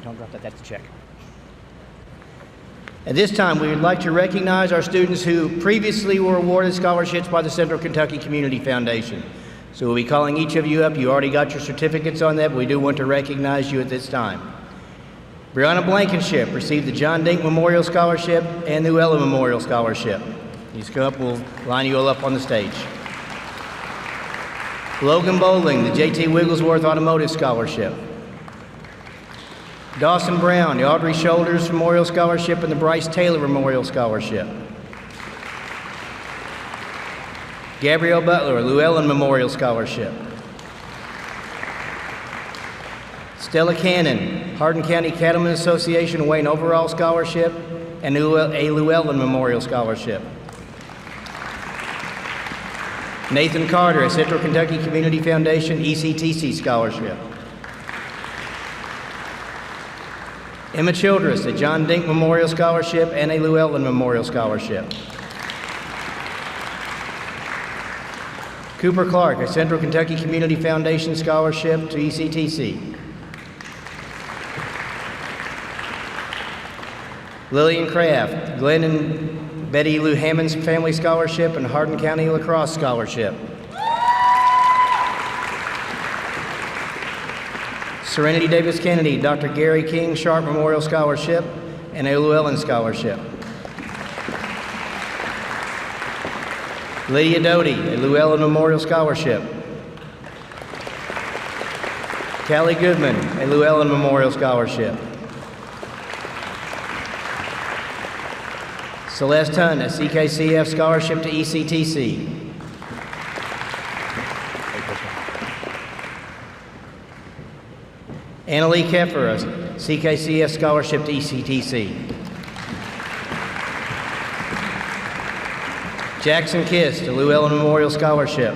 Speaker 9: Don't drop that, that's a check. At this time, we would like to recognize our students who previously were awarded scholarships by the Central Kentucky Community Foundation. So we'll be calling each of you up. You already got your certificates on that, but we do want to recognize you at this time. Brianna Blankenship received the John Dink Memorial Scholarship and the Llewellyn Memorial Scholarship. You just come up, we'll line you all up on the stage. Logan Bowling, the J.T. Wigglesworth Automotive Scholarship. Dawson Brown, the Audrey Shoulders Memorial Scholarship and the Bryce Taylor Memorial Scholarship. Gabrielle Butler, Llewellyn Memorial Scholarship. Stella Cannon, Hardin County Cattlemen's Association Wayne Overall Scholarship and a Llewellyn Memorial Scholarship. Nathan Carter, a Central Kentucky Community Foundation ECTC Scholarship. Emma Childress, a John Dink Memorial Scholarship and a Llewellyn Memorial Scholarship. Cooper Clark, a Central Kentucky Community Foundation Scholarship to ECTC. Lillian Kraft, Glenn and Betty Lou Hammond's Family Scholarship and Hardin County Lacrosse Scholarship. Serenity Davis Kennedy, Dr. Gary King Sharp Memorial Scholarship and a Llewellyn Scholarship. Lydia Doty, a Llewellyn Memorial Scholarship. Callie Goodman, a Llewellyn Memorial Scholarship. Celeste Hunt, a CKCF Scholarship to ECTC. Annalie Keffer, a CKCF Scholarship to ECTC. Jackson Kist, a Llewellyn Memorial Scholarship.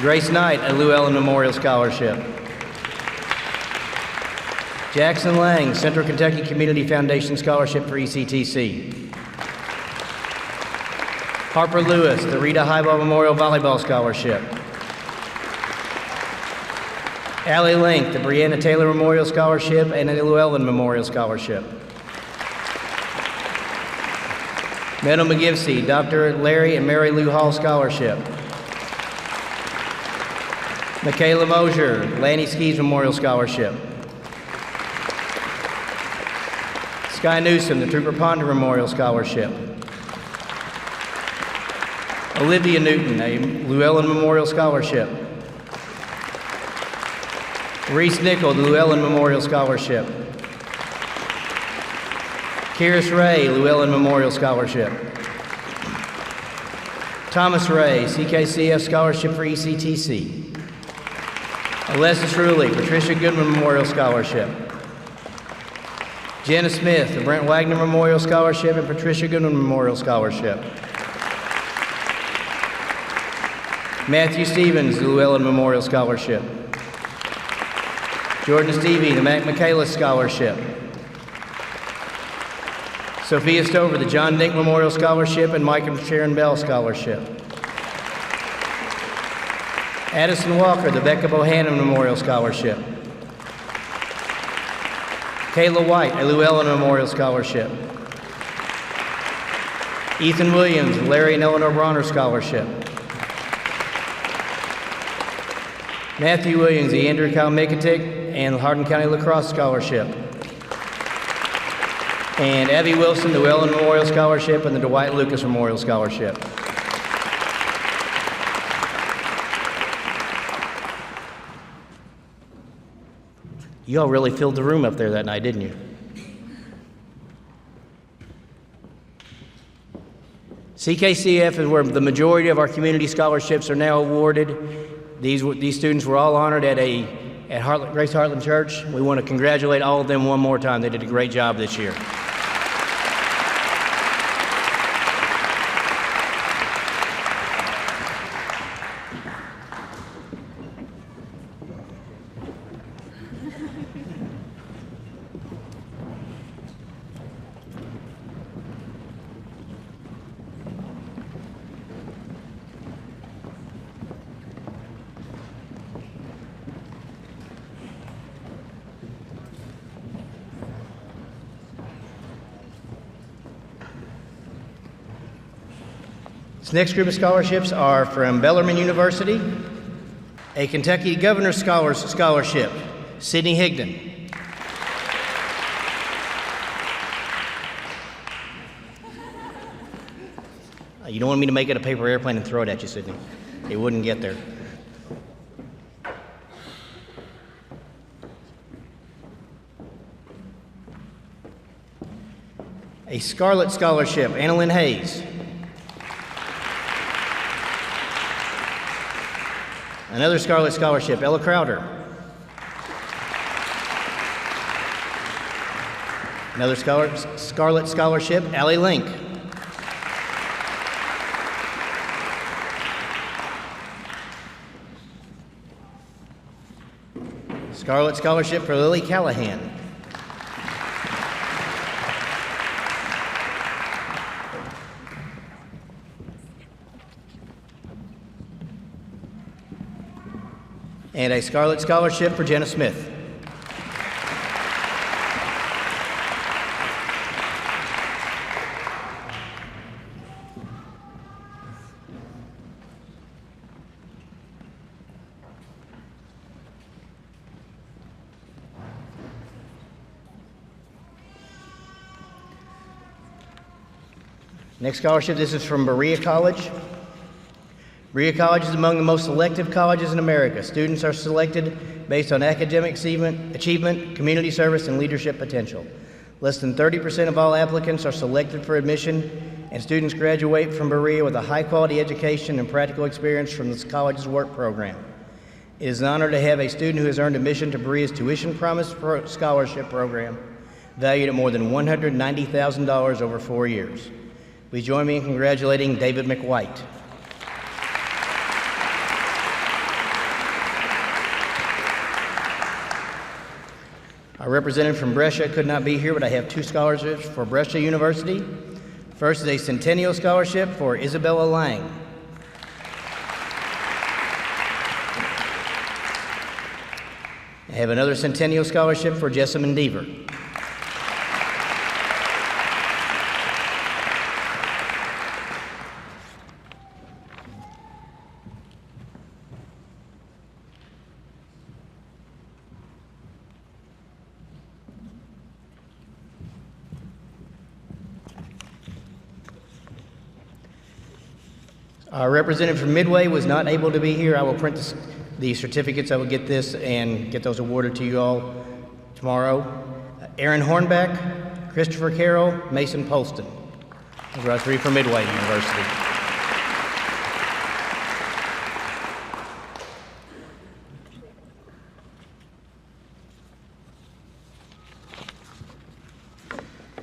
Speaker 9: Grace Knight, a Llewellyn Memorial Scholarship. Jackson Lang, Central Kentucky Community Foundation Scholarship for ECTC. Harper Lewis, the Rita Highball Memorial Volleyball Scholarship. Allie Link, the Breanna Taylor Memorial Scholarship and the Llewellyn Memorial Scholarship. Meadow McGivsey, Dr. Larry and Mary Lou Hall Scholarship. Michaela Mosier, Lanny Skees Memorial Scholarship. Sky Newsom, the Trooper Ponder Memorial Scholarship. Olivia Newton, a Llewellyn Memorial Scholarship. Reese Nickel, the Llewellyn Memorial Scholarship. Kyrus Ray, Llewellyn Memorial Scholarship. Thomas Ray, CKCF Scholarship for ECTC. Alessis Ruley, Patricia Goodman Memorial Scholarship. Jenna Smith, the Brent Wagner Memorial Scholarship and Patricia Goodman Memorial Scholarship. Matthew Stevens, the Llewellyn Memorial Scholarship. Jordan Stevie, the Mac Michaelis Scholarship. Sophia Stover, the John Dink Memorial Scholarship and Mike and Sharon Bell Scholarship. Addison Walker, the Becca Bohannon Memorial Scholarship. Kayla White, a Llewellyn Memorial Scholarship. Ethan Williams, Larry and Eleanor Bronner Scholarship. Matthew Williams, the Andrew Kyle Mikatic and Hardin County Lacrosse Scholarship. And Abby Wilson, the Llewellyn Memorial Scholarship and the Dwight Lucas Memorial Scholarship. You all really filled the room up there that night, didn't you? CKCF is where the majority of our community scholarships are now awarded. These students were all honored at Grace Heartland Church. We want to congratulate all of them one more time. They did a great job this year. This next group of scholarships are from Bellarmine University, a Kentucky Governor's Scholarship, Sidney Higdon. You don't want me to make it a paper airplane and throw it at you, Sidney. It wouldn't get there. A Scarlet Scholarship, Annalyn Hayes. Another Scarlet Scholarship, Ella Crowder. Another Scarlet Scholarship, Allie Link. Scarlet Scholarship for Lily Callahan. And a Scarlet Scholarship for Jenna Smith. Next scholarship, this is from Berea College. Berea College is among the most selective colleges in America. Students are selected based on academic achievement, community service, and leadership potential. Less than 30% of all applicants are selected for admission, and students graduate from Berea with a high-quality education and practical experience from this college's work program. It is an honor to have a student who has earned admission to Berea's Tuition Promise Scholarship Program, valued at more than $190,000 over 4 years. Please join me in congratulating David McWhite. Our representative from Brescia could not be here, but I have 2 scholarships for Brescia University. First is a Centennial Scholarship for Isabella Lang. I have another Centennial Scholarship for Jessamine Deaver. Our representative from Midway was not able to be here. I will print the certificates. I will get this and get those awarded to you all tomorrow. Aaron Hornback, Christopher Carroll, Mason Polston. Those are our 3 from Midway University.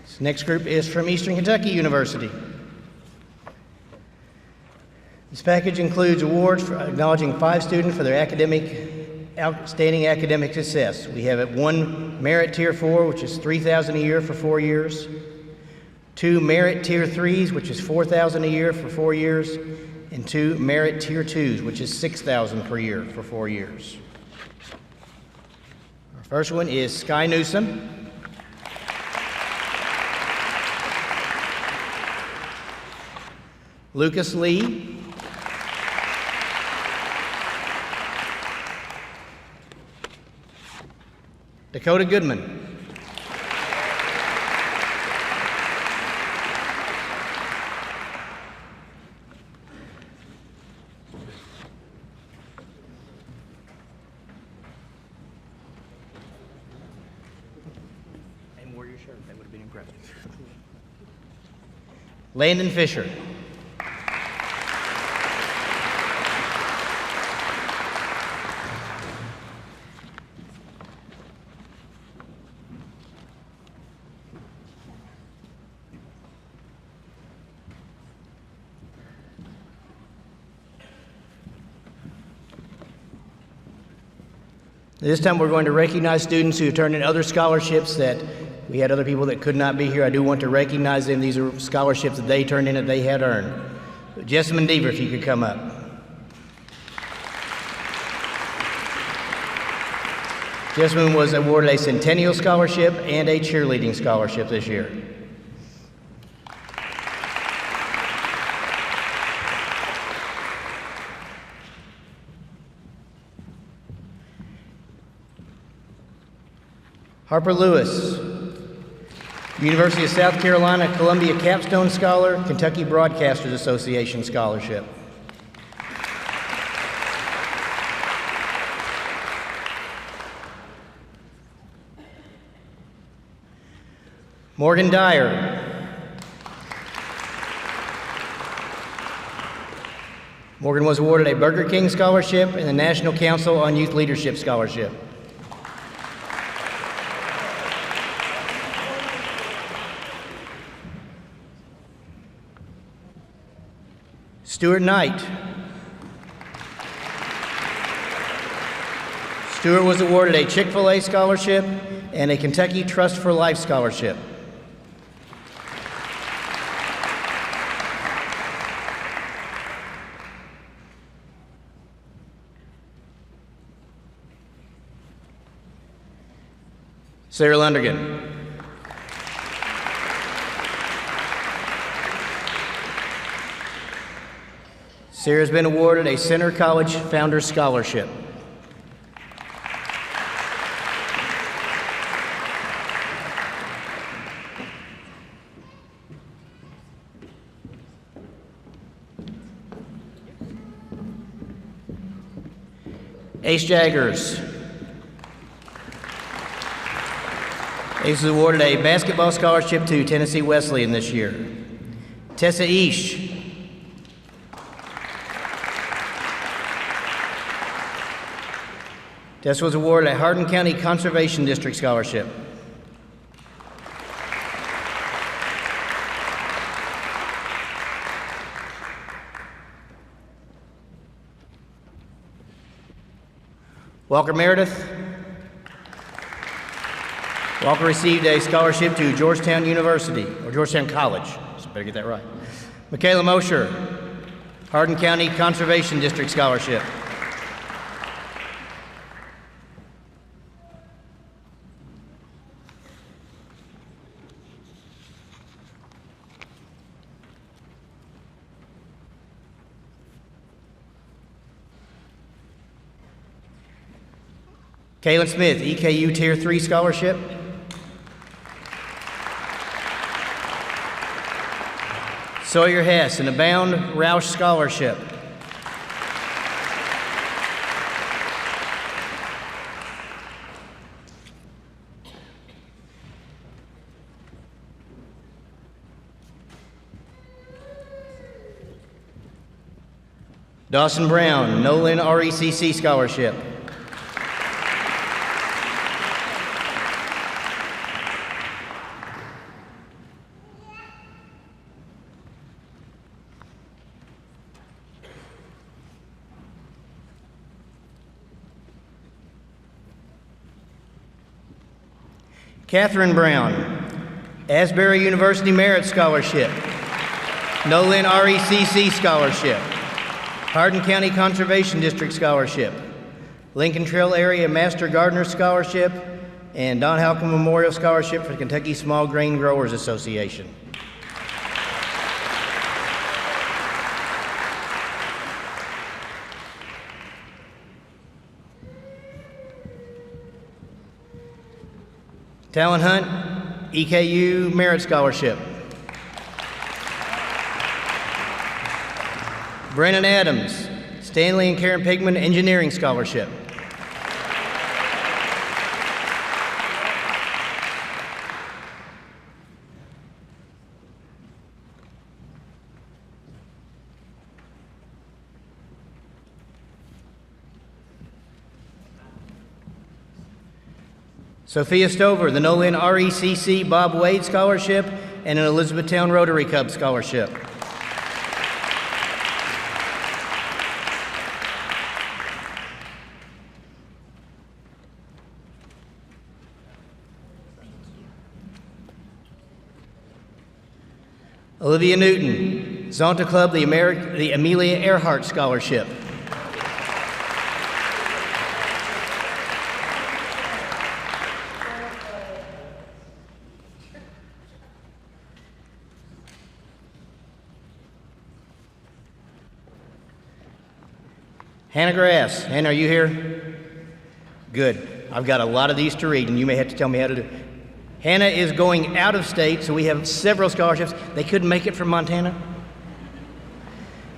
Speaker 9: This next group is from Eastern Kentucky University. This package includes awards for acknowledging 5 students for their outstanding academic success. We have 1 Merit Tier 4, which is $3,000 a year for 4 years, 2 Merit Tier 3s, which is $4,000 a year for 4 years, and 2 Merit Tier 2s, which is $6,000 per year for 4 years. Our first one is Sky Newsom. Lucas Lee. Dakota Goodman. And wear your shirt. That would have been impressive. Landon Fisher. This time we're going to recognize students who turned in other scholarships that we had other people that could not be here. I do want to recognize them. These are scholarships that they turned in that they had earned. Jessamine Deaver, if you could come up. Jessamine was awarded a Centennial Scholarship and a cheerleading scholarship this year. Harper Lewis, University of South Carolina Columbia Capstone Scholar, Kentucky Broadcasters Association Scholarship. Morgan Dyer. Morgan was awarded a Burger King Scholarship and the National Council on Youth Leadership Scholarship. Stuart Knight. Stuart was awarded a Chick-fil-A Scholarship and a Kentucky Trust for Life Scholarship. Sarah Lundergan. Sarah's been awarded a Center College Founders Scholarship. Ace Jaggers. Ace was awarded a basketball scholarship to Tennessee Wesleyan this year. Tessa Ish. Tessa was awarded a Hardin County Conservation District Scholarship. Walker Meredith. Walker received a scholarship to Georgetown University, or Georgetown College, so better get that right. Michaela Mosher, Hardin County Conservation District Scholarship. Kaylin Smith, EKU Tier 3 Scholarship. Sawyer Hess, an Abound Roush Scholarship. Dawson Brown, Nolan RECC Scholarship. Catherine Brown, Asbury University Merit Scholarship, Nolan RECC Scholarship, Hardin County Conservation District Scholarship, Lincoln Trail Area Master Gardener Scholarship, and Don Halcomb Memorial Scholarship for the Kentucky Small Grain Growers Association. Talon Hunt, EKU Merit Scholarship. Brennan Adams, Stanley and Karen Pigman Engineering Scholarship. Sophia Stover, the Nolan RECC Bob Wade Scholarship and an Elizabethtown Rotary Club Scholarship. Olivia Newton, Zonta Club, the Amelia Earhart Scholarship. Hannah Grass. Hannah, are you here? Good. I've got a lot of these to read, and you may have to tell me how to do it. Hannah is going out of state, so we have several scholarships. They couldn't make it from Montana.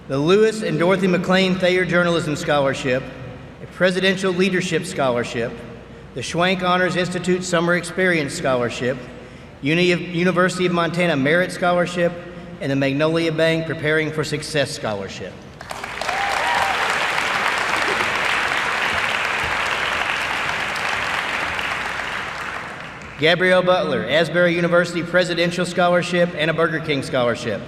Speaker 9: The Lewis and Dorothy McLean Thayer Journalism Scholarship, a Presidential Leadership Scholarship, the Schwank Honors Institute Summer Experience Scholarship, University of Montana Merit Scholarship, and the Magnolia Bank Preparing for Success Scholarship. Gabrielle Butler, Asbury University Presidential Scholarship and a Burger King Scholarship.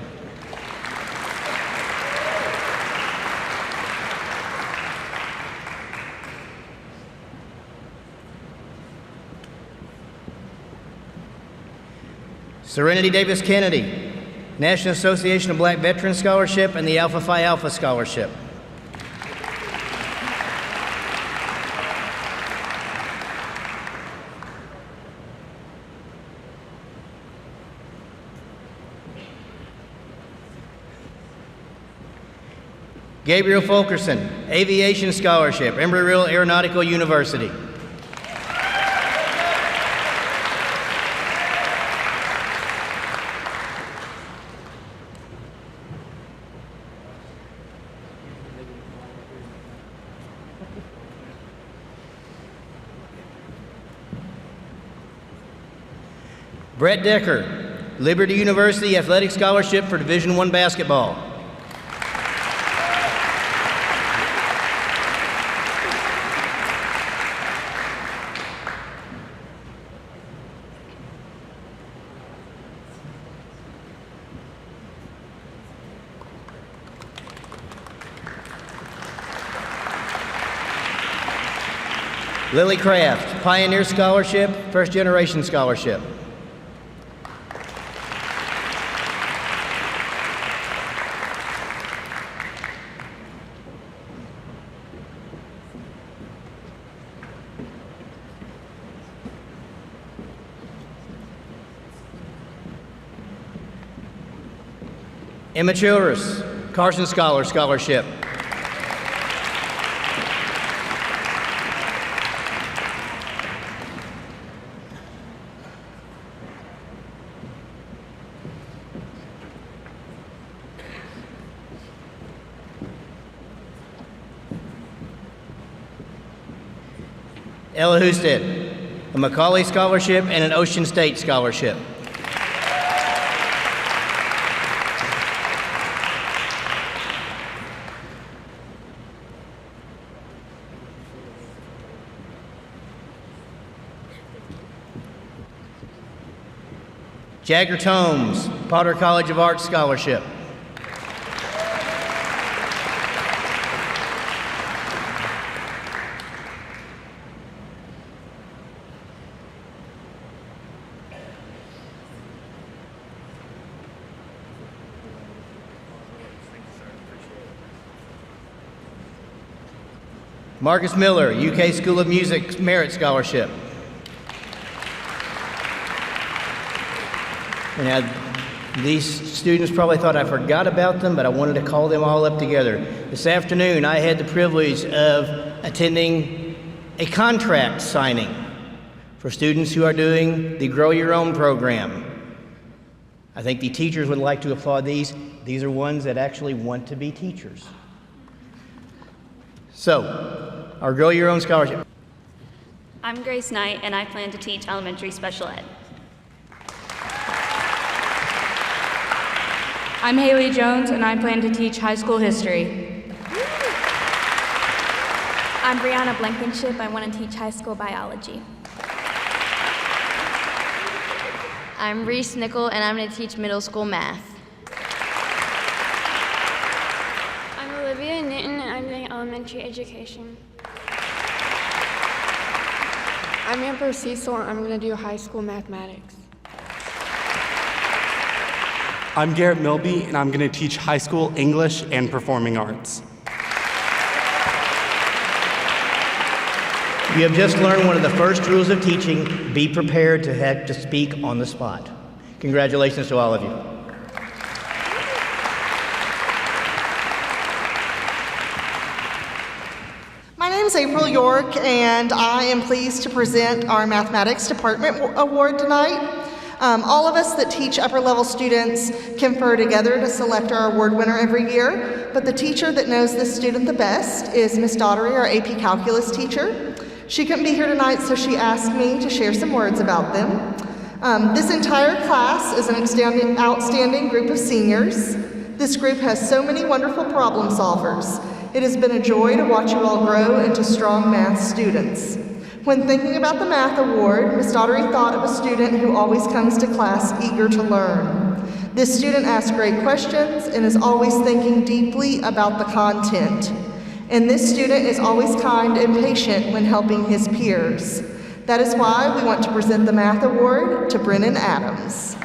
Speaker 9: Serenity Davis Kennedy, National Association of Black Veterans Scholarship and the Alpha Phi Alpha Scholarship. Gabriel Fulkerson, Aviation Scholarship, Embry-Riddle Aeronautical University. Brett Decker, Liberty University Athletic Scholarship for Division I basketball. Lily Craft, Pioneer Scholarship, First Generation Scholarship. Emma Childress, Carson Scholar Scholarship. Ella Husted, a Macaulay Scholarship and an Ocean State Scholarship. Jagger Tomes, Potter College of Arts Scholarship. Marcus Miller, UK School of Music Merit Scholarship. Now, these students probably thought I forgot about them, but I wanted to call them all up together. This afternoon, I had the privilege of attending a contract signing for students who are doing the Grow Your Own program. I think the teachers would like to applaud these. These are ones that actually want to be teachers. So, our Grow Your Own Scholarship.
Speaker 10: I'm Grace Knight, and I plan to teach elementary special ed.
Speaker 6: I'm Haley Jones, and I plan to teach high school history.
Speaker 11: I'm Brianna Blankenship. I want to teach high school biology.
Speaker 23: I'm Reese Nickel, and I'm going to teach middle school math.
Speaker 24: I'm Olivia Newton, and I'm doing elementary education.
Speaker 25: I'm Amber Cecil, and I'm going to do high school mathematics.
Speaker 26: I'm Garrett Milby, and I'm going to teach high school English and performing arts.
Speaker 9: You have just learned one of the first rules of teaching: be prepared to speak on the spot. Congratulations to all of you.
Speaker 27: My name is April York, and I am pleased to present our Mathematics Department Award tonight. All of us that teach upper level students confer together to select our award winner every year, but the teacher that knows this student the best is Miss Daughtery, our AP Calculus teacher. She couldn't be here tonight, so she asked me to share some words about them. This entire class is an outstanding group of seniors. This group has so many wonderful problem solvers. It has been a joy to watch you all grow into strong math students. When thinking about the Math Award, Ms. Daughtery thought of a student who always comes to class eager to learn. This student asks great questions and is always thinking deeply about the content. And this student is always kind and patient when helping his peers. That is why we want to present the Math Award to Brennan Adams.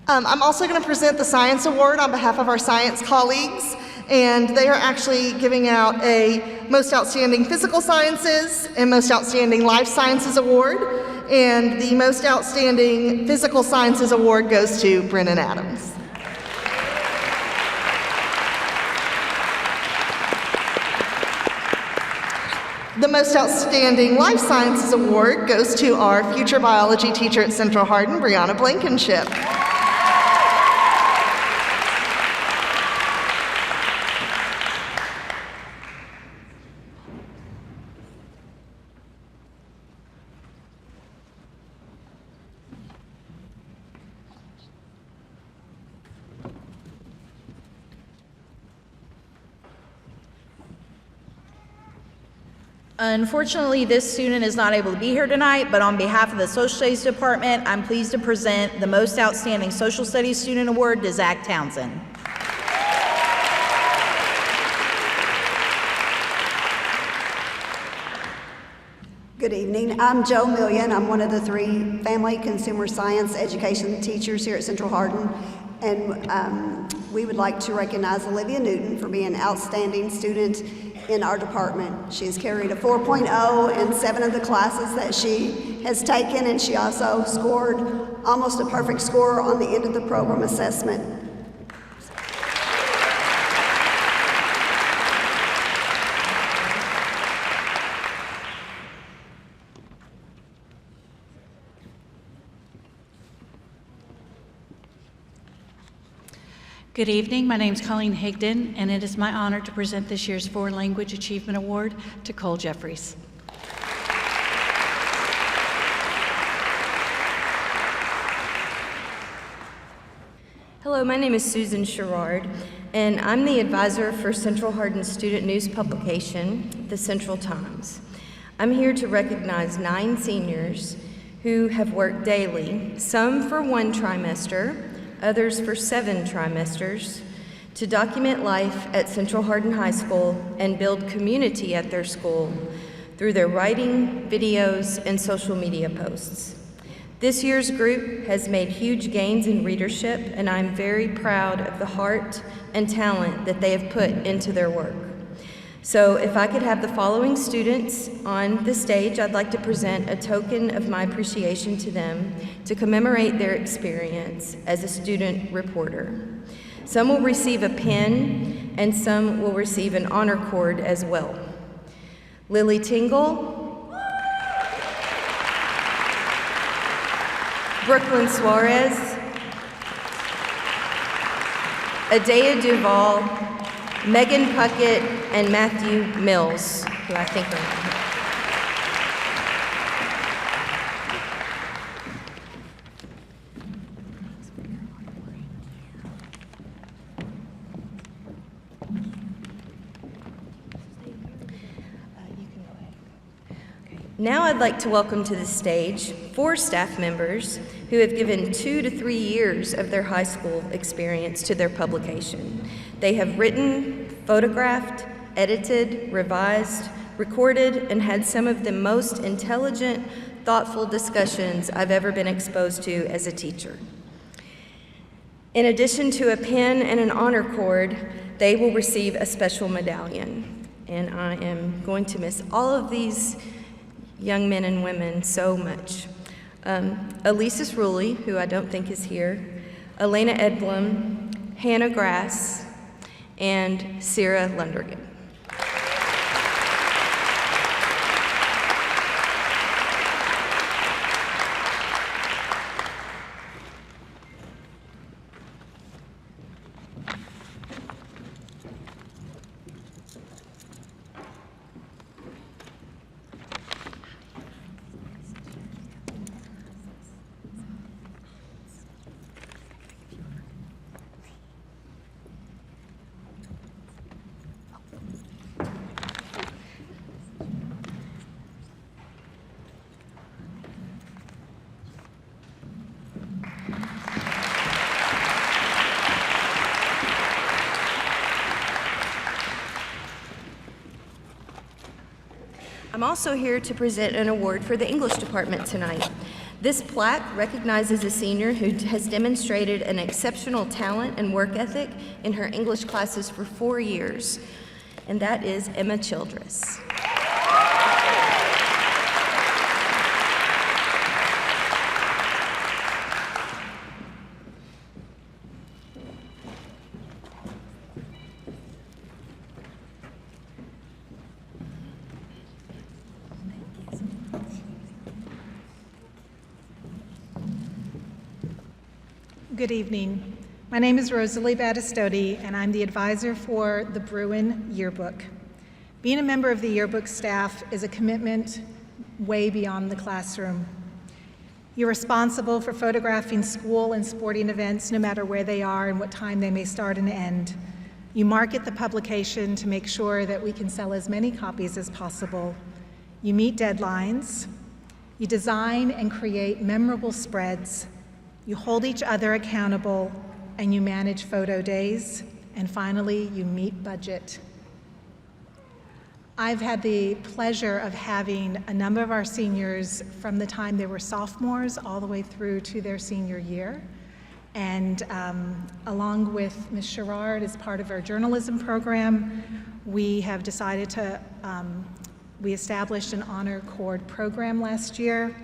Speaker 27: I'm also going to present the Science Award on behalf of our science colleagues, and they are actually giving out a Most Outstanding Physical Sciences and Most Outstanding Life Sciences Award, and the Most Outstanding Physical Sciences Award goes to Brennan Adams. The Most Outstanding Life Sciences Award goes to our future biology teacher at Central Hardin, Brianna Blankenship.
Speaker 7: Unfortunately, this student is not able to be here tonight, but on behalf of the Social Studies Department, I'm pleased to present the Most Outstanding Social Studies Student Award to Zach Townsend.
Speaker 5: Good evening. I'm Jo Million. I'm one of the 3 family consumer science education teachers here at Central Hardin. And we would like to recognize Olivia Newton for being an outstanding student in our department. She's carried a 4.0 in 7 of the classes that she has taken, and she also scored almost a perfect score on the end of the program assessment.
Speaker 12: Good evening. My name is Colleen Higdon, and it is my honor to present this year's Foreign Language Achievement Award to Cole Jeffries.
Speaker 13: Hello, my name is Susan Sherrard, and I'm the advisor for Central Hardin's student news publication, The Central Times. I'm here to recognize 9 seniors who have worked daily, some for 1 trimester, others for 7 trimesters, to document life at Central Hardin High School and build community at their school through their writing, videos, and social media posts. This year's group has made huge gains in readership, and I'm very proud of the heart and talent that they have put into their work. So if I could have the following students on the stage, I'd like to present a token of my appreciation to them to commemorate their experience as a student reporter. Some will receive a pin, and some will receive an honor cord as well. Lily Tingle, Brooklyn Suarez, Adea Duval, Megan Puckett, and Matthew Mills, who I think are Now I'd like to welcome to the stage 4 staff members who have given 2 to 3 years of their high school experience to their publication. They have written, photographed, edited, revised, recorded, and had some of the most intelligent, thoughtful discussions I've ever been exposed to as a teacher. In addition to a pin and an honor cord, they will receive a special medallion. And I am going to miss all of these young men and women so much. Elises Ruley, who I don't think is here, Elena Edblom, Hannah Grass, and Sarah Lundergan. I'm also here to present an award for the English department tonight. This plaque recognizes a senior who has demonstrated an exceptional talent and work ethic in her English classes for 4 years, and that is Emma Childress.
Speaker 14: Good evening. My name is Rosalie Battistoti, and I'm the advisor for the Bruin Yearbook. Being a member of the yearbook staff is a commitment way beyond the classroom. You're responsible for photographing school and sporting events no matter where they are and what time they may start and end. You market the publication to make sure that we can sell as many copies as possible. You meet deadlines. You design and create memorable spreads. You hold each other accountable, and you manage photo days. And finally, you meet budget. I've had the pleasure of having a number of our seniors from the time they were sophomores all the way through to their senior year. And along with Ms. Sherrard, as part of our journalism program, we have decided to, we established an Honor Cord program last year.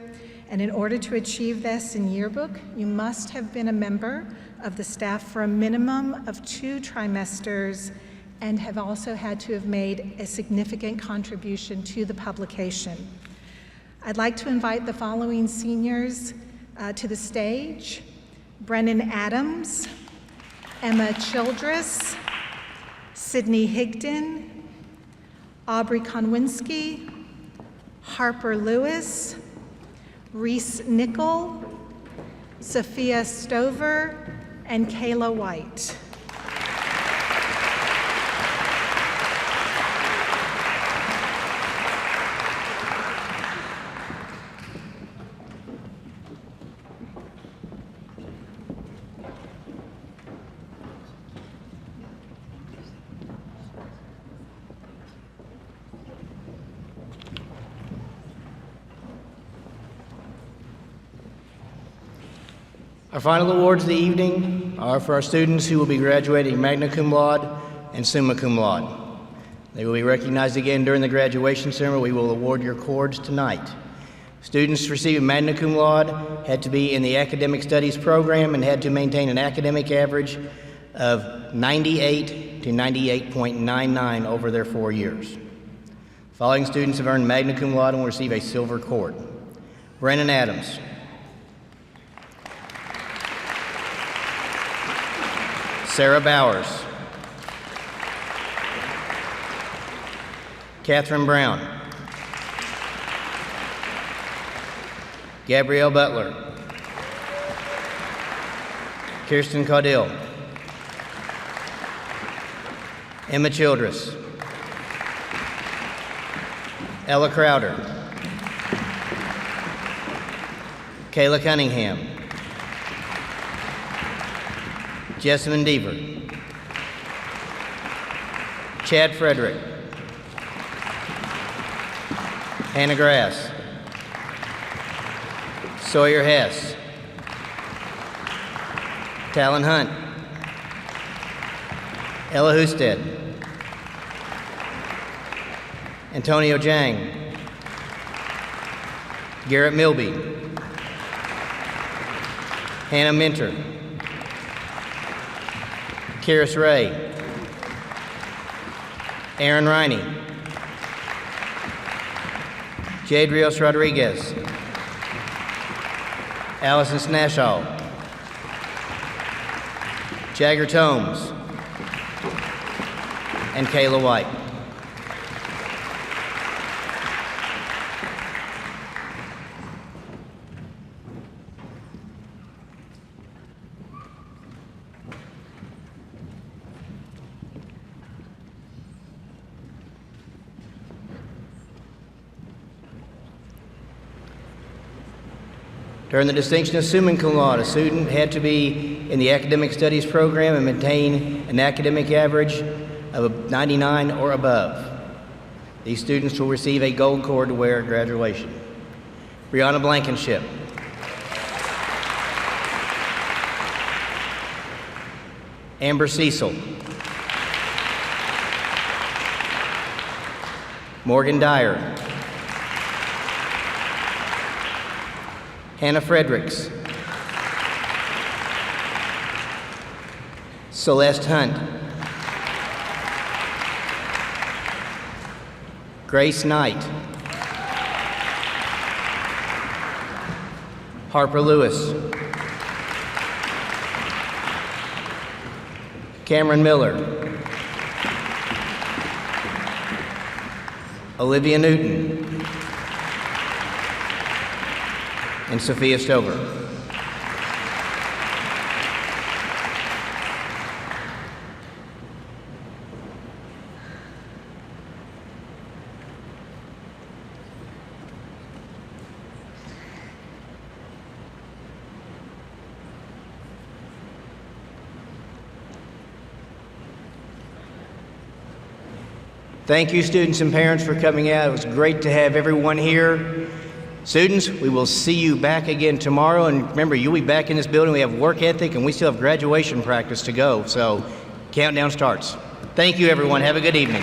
Speaker 14: And in order to achieve this in yearbook, you must have been a member of the staff for a minimum of 2 trimesters and have also had to have made a significant contribution to the publication. I'd like to invite the following seniors to the stage: Brennan Adams, Emma Childress, Sydney Higdon, Aubrey Konwinski, Harper Lewis, Reese Nickel, Sophia Stover, and Kayla White.
Speaker 9: Our final awards of the evening are for our students who will be graduating magna cum laude and summa cum laude. They will be recognized again during the graduation ceremony. We will award your cords tonight. Students receiving magna cum laude had to be in the academic studies program and had to maintain an academic average of 98 to 98.99 over their 4 years. Following students have earned magna cum laude and will receive a silver cord. Brennan Adams. Sarah Bowers. Catherine Brown. Gabrielle Butler. Kirsten Caudill. Emma Childress. Ella Crowder. Kayla Cunningham. Jessamine Deaver. Chad Frederick. Hannah Grass. Sawyer Hess. Talon Hunt. Ella Husted. Antonio Jang. Garrett Milby. Hannah Minter. Karis Ray. Aaron Riney. Jade Rios Rodriguez. Allison Snashall. Jagger Tomes. And Kayla White. During the distinction of summa cum laude, a student had to be in the academic studies program and maintain an academic average of 99 or above. These students will receive a gold cord to wear at graduation. Brianna Blankenship. Amber Cecil. Morgan Dyer. Hannah Fredericks. Celeste Hunt. Grace Knight. Harper Lewis. Cameron Miller. Olivia Newton. And Sophia Stover. Thank you, students and parents, for coming out. It was great to have everyone here. Students, we will see you back again tomorrow. And remember, you'll be back in this building. We have work ethic, and we still have graduation practice to go. So countdown starts. Thank you, everyone. Have a good evening.